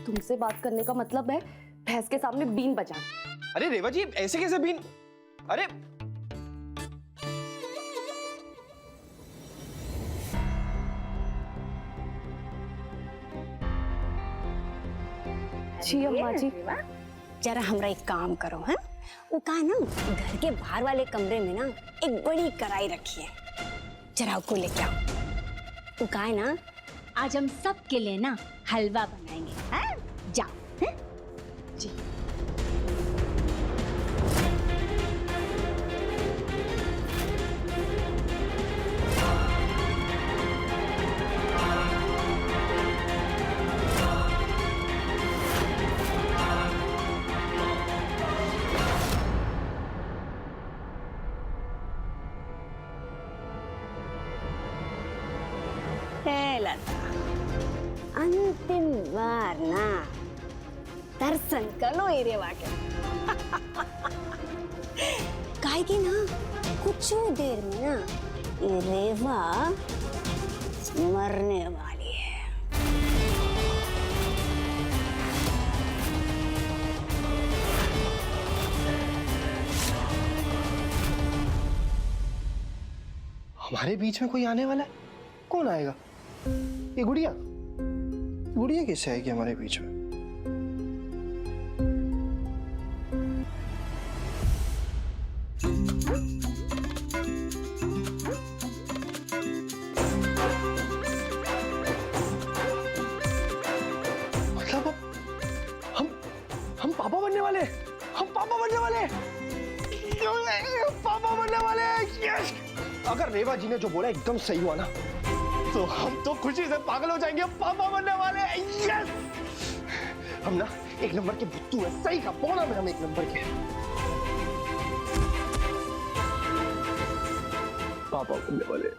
S6: तुमसे बात करने का मतलब है भैंस के सामने बीन बजाना।
S8: अरे रेवा जी, ऐसे कैसे बीन? अरे
S6: जी अम्मा जी।
S2: जरा हमरा एक काम करो, है? वो कहा ना, घर के बाहर वाले कमरे में ना एक बड़ी कढ़ाई रखी है, जरा उसको लेके आओ। वो कहा है ना, आज हम सब के लिए ना हलवा बनाएंगे, हैं? जाओ, हैं? जी। अंतिम बार ना दर्शन कर लो रेवा के। काहे की ना कुछ देर में ना ये रेवा मरने वाली है।
S8: हमारे बीच में कोई आने वाला है? कौन आएगा? ये गुड़िया? गुड़िया कैसे आएगी हमारे बीच में? मतलब हम पापा बनने वाले हैं। हम पापा बनने वाले हैं। पापा बनने वाले हैं। यस! अगर रेवा जी ने जो बोला एकदम सही हुआ ना, तो हम तो खुशी से पागल हो जाएंगे। पापा बनने वाले हैं। यस! हम ना एक नंबर के बुद्धू है। सही का पौना में हम एक नंबर के पापा बनने वाले हैं।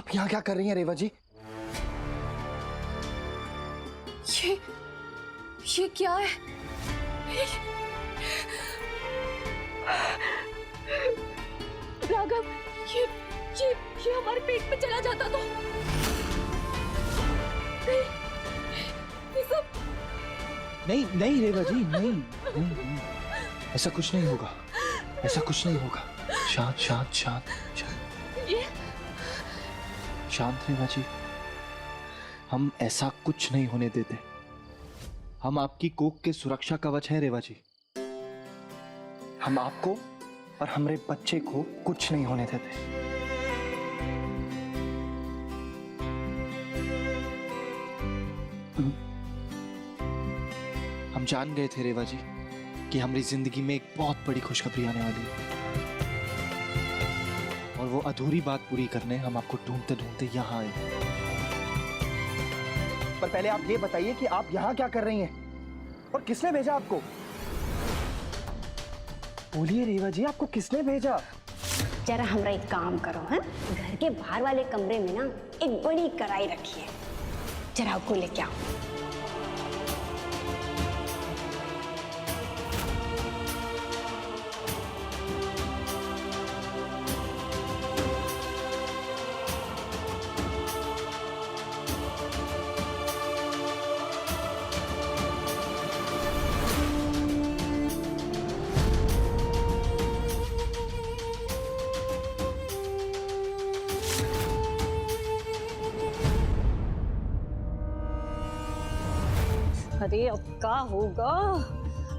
S8: आप यहाँ क्या कर रही हैं रेवा जी?
S6: ये क्या है? राघव, ये हमारे पेट में चला जाता तो ये सब
S8: नहीं नहीं रेवा जी, नहीं, नहीं, नहीं। ऐसा कुछ नहीं होगा, ऐसा कुछ नहीं होगा। शांत शांत शांत शांत शांत रेवा जी, हम ऐसा कुछ नहीं होने देते। हम आपकी कोख के सुरक्षा कवच हैं रेवा जी। हम आपको और हमारे बच्चे को कुछ नहीं होने देते। हम जान गए थे रेवा जी कि हमारी जिंदगी में एक बहुत बड़ी खुशखबरी आने वाली है, और वो अधूरी बात पूरी करने हम आपको ढूंढते ढूंढते यहाँ आए। पर पहले आप ये बताइए कि आप यहाँ क्या कर रही हैं और किसने भेजा आपको? बोलिए रेवा जी, आपको किसने भेजा?
S2: जरा हमरा एक काम करो, हैं? घर के बाहर वाले कमरे में ना एक बड़ी कढ़ाई रखी है, जरा आपको लेके आओ। अरे अब क्या होगा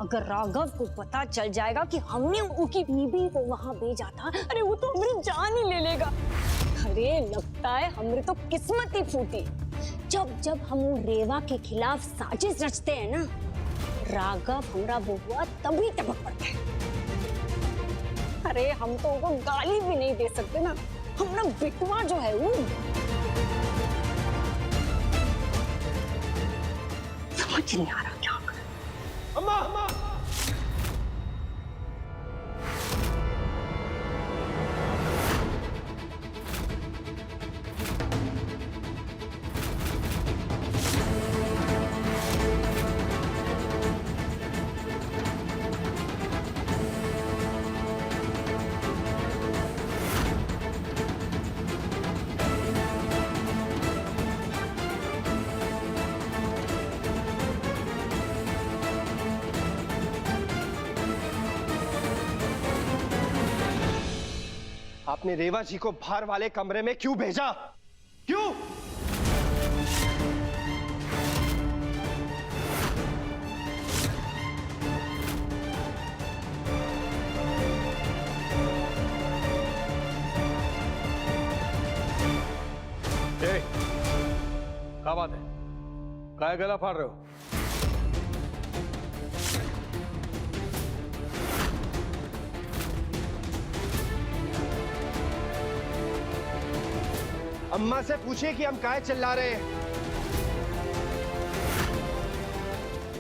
S2: अगर राघव को पता चल जाएगा कि हमने उनकी बीबी को वहां भेजा था? अरे वो तो हमारी जान ही ले लेगा। अरे लगता है हमारी तो किस्मत ही फूटी। जब जब हम रेवा के खिलाफ साजिश रचते हैं ना, राघव हमारा बुआ तभी टपक पड़ता है। अरे हम तो उनको गाली भी नहीं दे सकते ना, हमारा बिटवा जो है वो समझ नहीं आ रहा क्या करें।
S12: अम्मा, अम्मा।
S8: आपने रेवा जी को बाहर वाले कमरे में क्यों भेजा? क्यों?
S12: क्या बात है? काय गला फाड़ रहे हो?
S8: अम्मा से पूछिए कि हम काहे चिल्ला रहे हैं।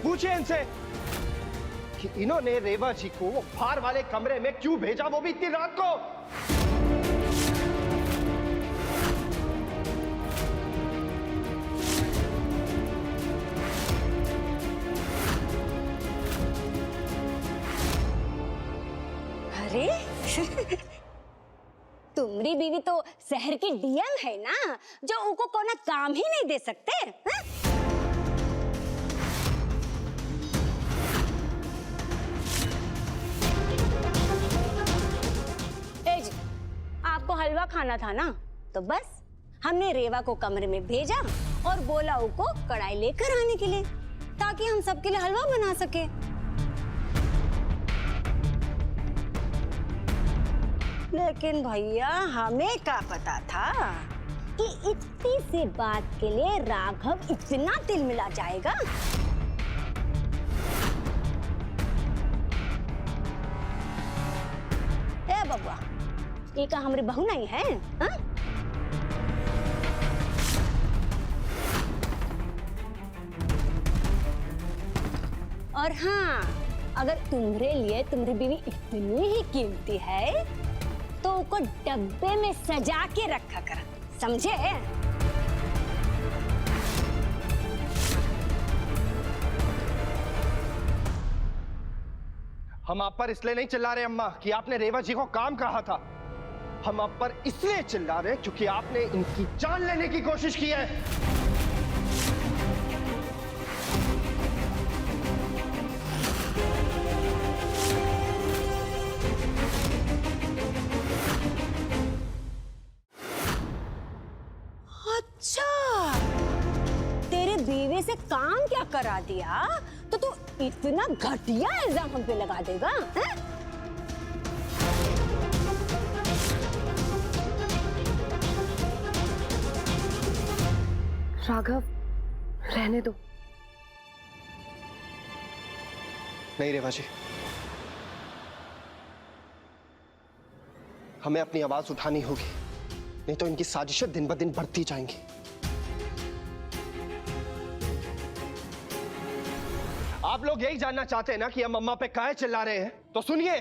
S8: पूछिए इनसे कि इन्होंने रेवा जी को बाहर वाले कमरे में क्यों भेजा, वो भी इतनी रात को।
S2: अरे तुम्हारी बीवी तो शहर की डीएम है ना, जो उनको कोना काम ही नहीं दे सकते। हा? जी, आपको हलवा खाना था ना, तो बस हमने रेवा को कमरे में भेजा और बोला उनको कढ़ाई लेकर आने के लिए, ताकि हम सबके लिए हलवा बना सके। लेकिन भैया हमें क्या पता था कि इतनी सी बात के लिए राघव इतना दिल मिला जाएगा। ए बबुआ, ये क्या हमारी बहू नहीं है? हा? और हाँ, अगर तुम्हारे लिए तुम्हारी बीवी इतनी ही कीमती है तो उसको डब्बे में सजा के रखा कर, समझे?
S8: हम आप पर इसलिए नहीं चिल्ला रहे अम्मा कि आपने रेवा जी को काम कहा था। हम आप पर इसलिए चिल्ला रहे हैं क्योंकि आपने इनकी जान लेने की कोशिश की है।
S2: अच्छा, तेरे बीवी से काम क्या करा दिया तो तू इतना घटिया इल्जाम हम पे लगा देगा, हैं?
S6: राघव, रहने दो।
S8: नहीं रेवा जी, हमें अपनी आवाज उठानी होगी, नहीं तो इनकी साजिशें दिन ब दिन बढ़ती जाएंगी। आप लोग यही जानना चाहते हैं ना कि हम अम्मा पे काहे चिल्ला रहे हैं? तो सुनिए,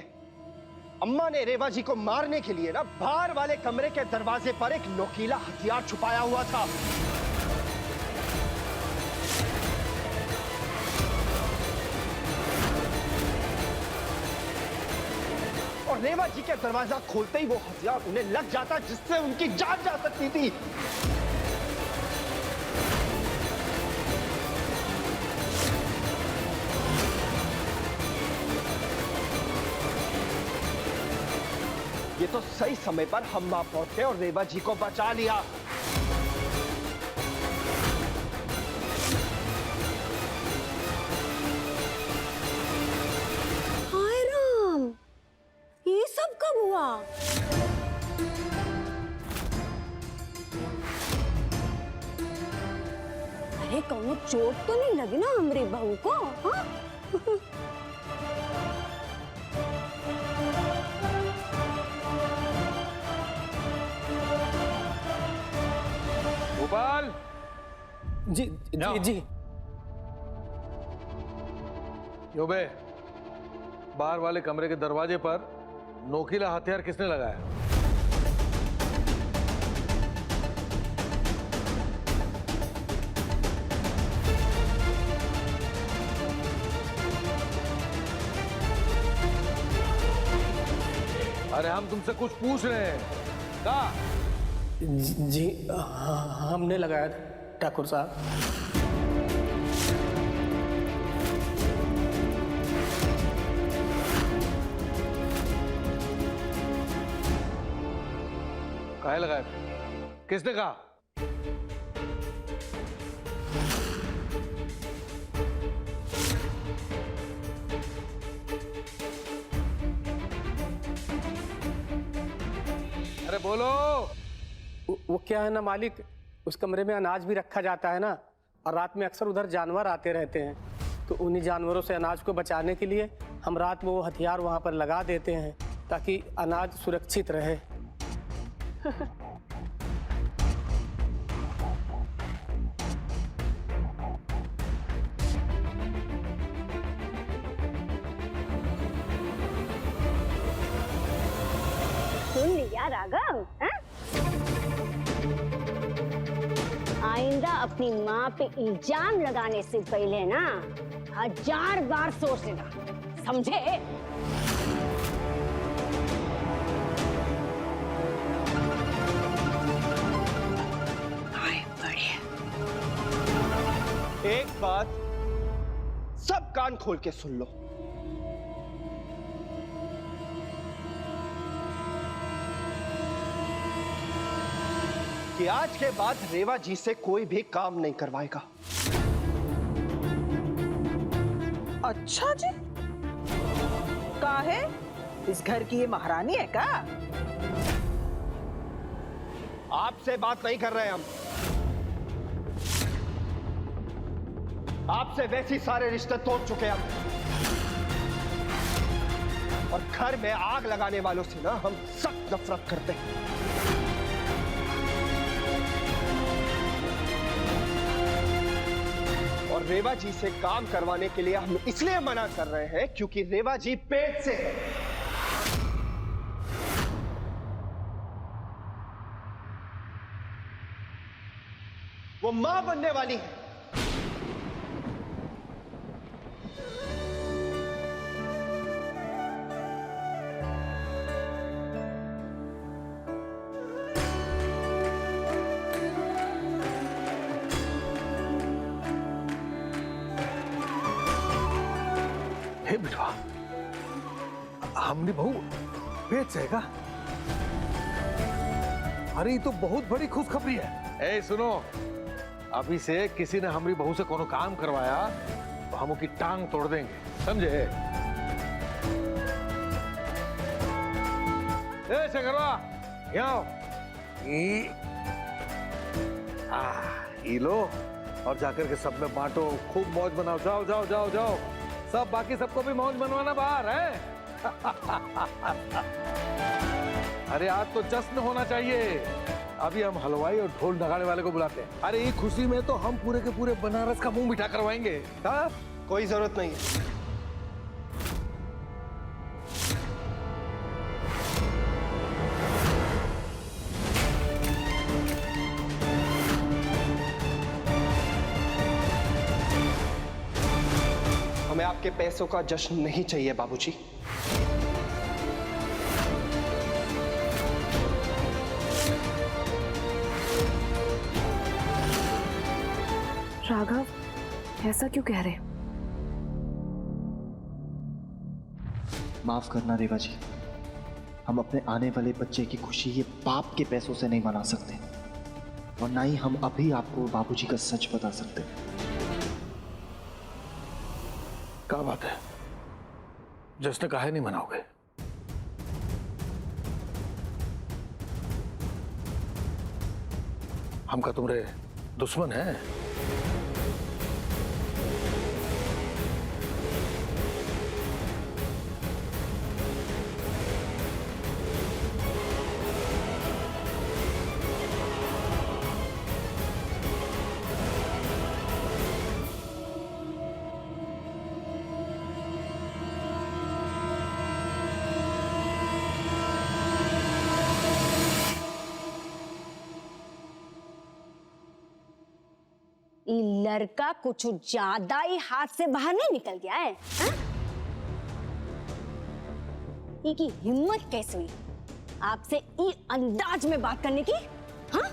S8: अम्मा ने रेवा जी को मारने के लिए ना बाहर वाले कमरे के दरवाजे पर एक नोकीला हथियार छुपाया हुआ था। और रेवा जी के दरवाजा खोलते ही वो हथियार उन्हें लग जाता, जिससे उनकी जान जा सकती थी। ये तो सही समय पर हम वहां पहुंचे और रेवा जी को बचा लिया।
S2: हाय राम, ये सब कब हुआ? अरे कहूँ चोट तो नहीं लगी ना हमारी बहू को? हाँ?
S12: गोपाल,
S9: जी जी जी।
S12: योबे, बाहर वाले कमरे के दरवाजे पर नोकीला हथियार किसने लगाया? अरे हम तुमसे कुछ पूछ रहे हैं। कहा?
S9: जी हाँ, हमने लगाया था ठाकुर साहब।
S12: काहे लगाया? किसने कहा? अरे बोलो।
S9: वो क्या है ना मालिक, उस कमरे में अनाज भी रखा जाता है ना, और रात में अक्सर उधर जानवर आते रहते हैं, तो उन्हीं जानवरों से अनाज को बचाने के लिए हम रात में वो हथियार वहां पर लगा देते हैं ताकि अनाज सुरक्षित रहे।
S2: सुन लिया राघव? हाँ? आइंदा अपनी माँ पे इल्जाम लगाने से पहले ना 1000 बार सोच लेना, समझे?
S8: एक बात सब कान खोल के सुन लो, कि आज के बाद रेवा जी से कोई भी काम नहीं करवाएगा।
S7: अच्छा जी, काहे? इस घर की ये महारानी है का?
S8: आपसे बात नहीं कर रहे हम, आपसे वैसे सारे रिश्ते तोड़ चुके हम, और घर में आग लगाने वालों से ना हम सख्त नफरत करते हैं। और रेवा जी से काम करवाने के लिए हम इसलिए मना कर रहे हैं क्योंकि रेवा जी पेट से है। वो मां बनने वाली है।
S12: हे बिटवा, हमने बहू बेच जाएगा? अरे ये तो बहुत बड़ी खुशखबरी है। ए सुनो, अभी से किसी ने हमारी बहू से कोनो काम करवाया तो हम उसकी टांग तोड़ देंगे, समझे? ए शंकरवा, यहाँ आओ। ये लो और जाकर के सब में बांटो, खूब मौज बनाओ। जाओ जाओ जाओ जाओ, सब बाकी सबको भी मौज बनवाना बाहर है। अरे आज तो जश्न होना चाहिए। अभी हम हलवाई और ढोल नगाड़े वाले को बुलाते हैं। अरे ये खुशी में तो हम पूरे के पूरे बनारस का मुंह मीठा करवाएंगे। हाँ?
S8: कोई जरूरत नहीं है। हमें आपके पैसों का जश्न नहीं चाहिए बाबूजी।
S6: राघव, ऐसा क्यों कह रहे?
S8: माफ करना रेवा जी, हम अपने आने वाले बच्चे की खुशी ये बाप के पैसों से नहीं मना सकते, और ना ही हम अभी आपको बाबूजी का सच बता सकते।
S12: क्या बात है, जश्न काहे नहीं मनाओगे? हम का तुम्हारे दुश्मन हैं?
S2: लड़का कुछ ज्यादा ही हाथ से बाहर नहीं निकल गया है? इनकी हिम्मत कैसे हुई आपसे ई अंदाज में बात करने की? हाँ?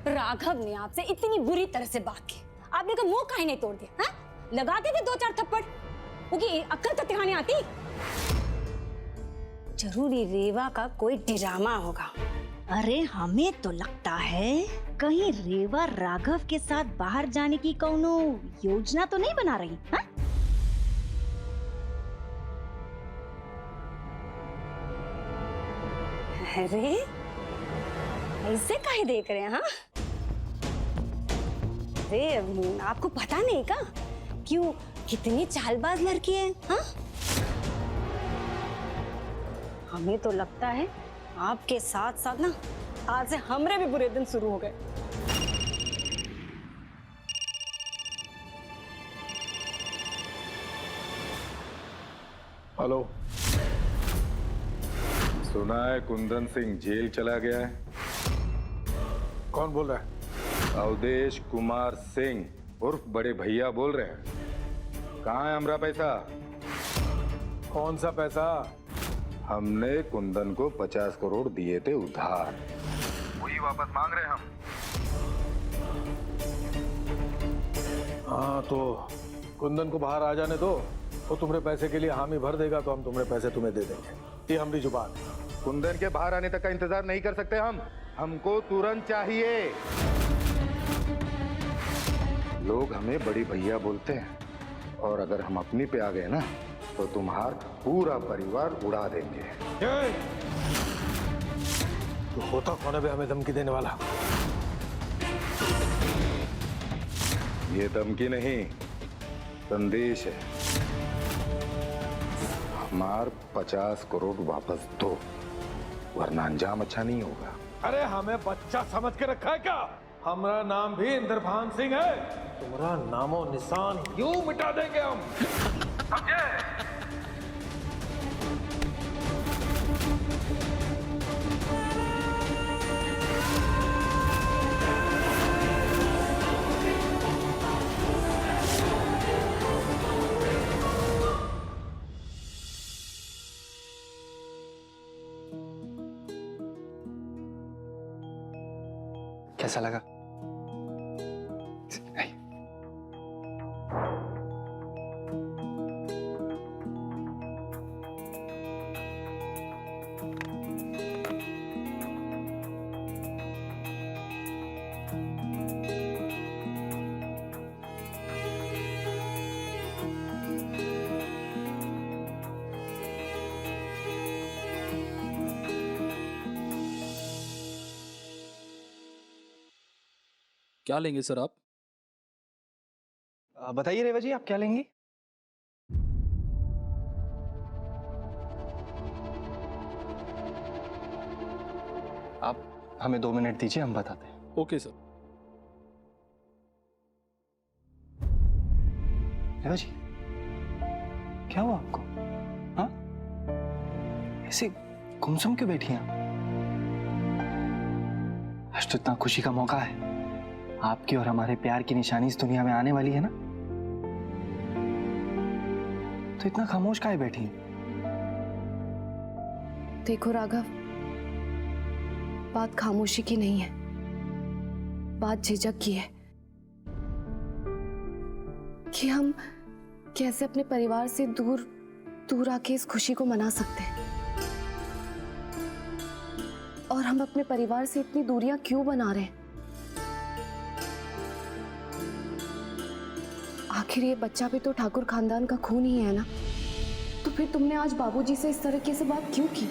S2: राघव ने आपसे इतनी बुरी तरह से बात की, आपने का मुंह काहे नहीं तोड़ दिया? हाँ? लगा के 2-4 थप्पड़, क्योंकि अक्ल तो दिखाने आती। जरूरी रेवा का कोई ड्रामा होगा।
S13: अरे हमें तो लगता है कहीं रेवा राघव के साथ बाहर जाने की कोनो योजना तो नहीं बना रही? हाँ?
S2: अरे ऐसे काहे देख रहे हैं? हाँ? अरे आपको पता नहीं का क्यों कितनी चालबाज लड़की है? हाँ? हमें तो लगता है आपके साथ साथ ना आज से हमरे भी बुरे दिन शुरू हो गए।
S14: हेलो, सुना है कुंदन सिंह जेल चला गया है।
S12: कौन बोल रहा है?
S14: अवधेश कुमार सिंह उर्फ बड़े भैया बोल रहे हैं। कहाँ है हमारा पैसा?
S12: कौन सा पैसा?
S14: हमने कुंदन को 50 करोड़ दिए थे उधार, वही वापस मांग रहे हैं हम।
S12: हाँ तो कुंदन को बाहर आ जाने दो, वो तुम्हारे पैसे के लिए हामी भर देगा तो हम तुम्हारे पैसे तुम्हें दे देंगे। ये हमारी जुबान है।
S14: कुंदन के बाहर आने तक का इंतजार नहीं कर सकते हम, हमको तुरंत चाहिए। लोग हमें बड़ी भैया बोलते हैं, और अगर हम अपनी पे आ गए ना तो तुम्हारा पूरा परिवार उड़ा देंगे।
S12: तो होता कौन है बे हमें धमकी देने वाला?
S14: ये धमकी नहीं, संदेश है। हमार 50 करोड़ वापस दो, वरना अंजाम अच्छा नहीं होगा।
S12: अरे हमें बच्चा समझ के रखा है क्या? हमारा नाम भी इंद्रभान सिंह है। तुम्हारा नामो निशान यूं मिटा देंगे हम, समझे?
S8: कैसा लगा?
S15: क्या लेंगे सर आप?
S8: बताइए रेवा जी, आप क्या लेंगी? आप हमें 2 मिनट दीजिए, हम बताते हैं।
S15: Okay sir.
S8: रेवा जी, क्या हुआ आपको? हाँ, ऐसे गुमसुम क्यों बैठी हैं? आज तो इतना खुशी का मौका है, आपकी और हमारे प्यार की निशानी इस दुनिया में आने वाली है ना, तो इतना खामोश काहे बैठी हैं?
S6: देखो राघव, बात खामोशी की नहीं है, बात झिझक की है कि हम कैसे अपने परिवार से दूर दूर आके इस खुशी को मना सकते हैं, और हम अपने परिवार से इतनी दूरियां क्यों बना रहे हैं। आखिर ये बच्चा भी तो ठाकुर खानदान का खून ही है ना, तो फिर तुमने आज बाबूजी से इस तरीके से बात क्यों की?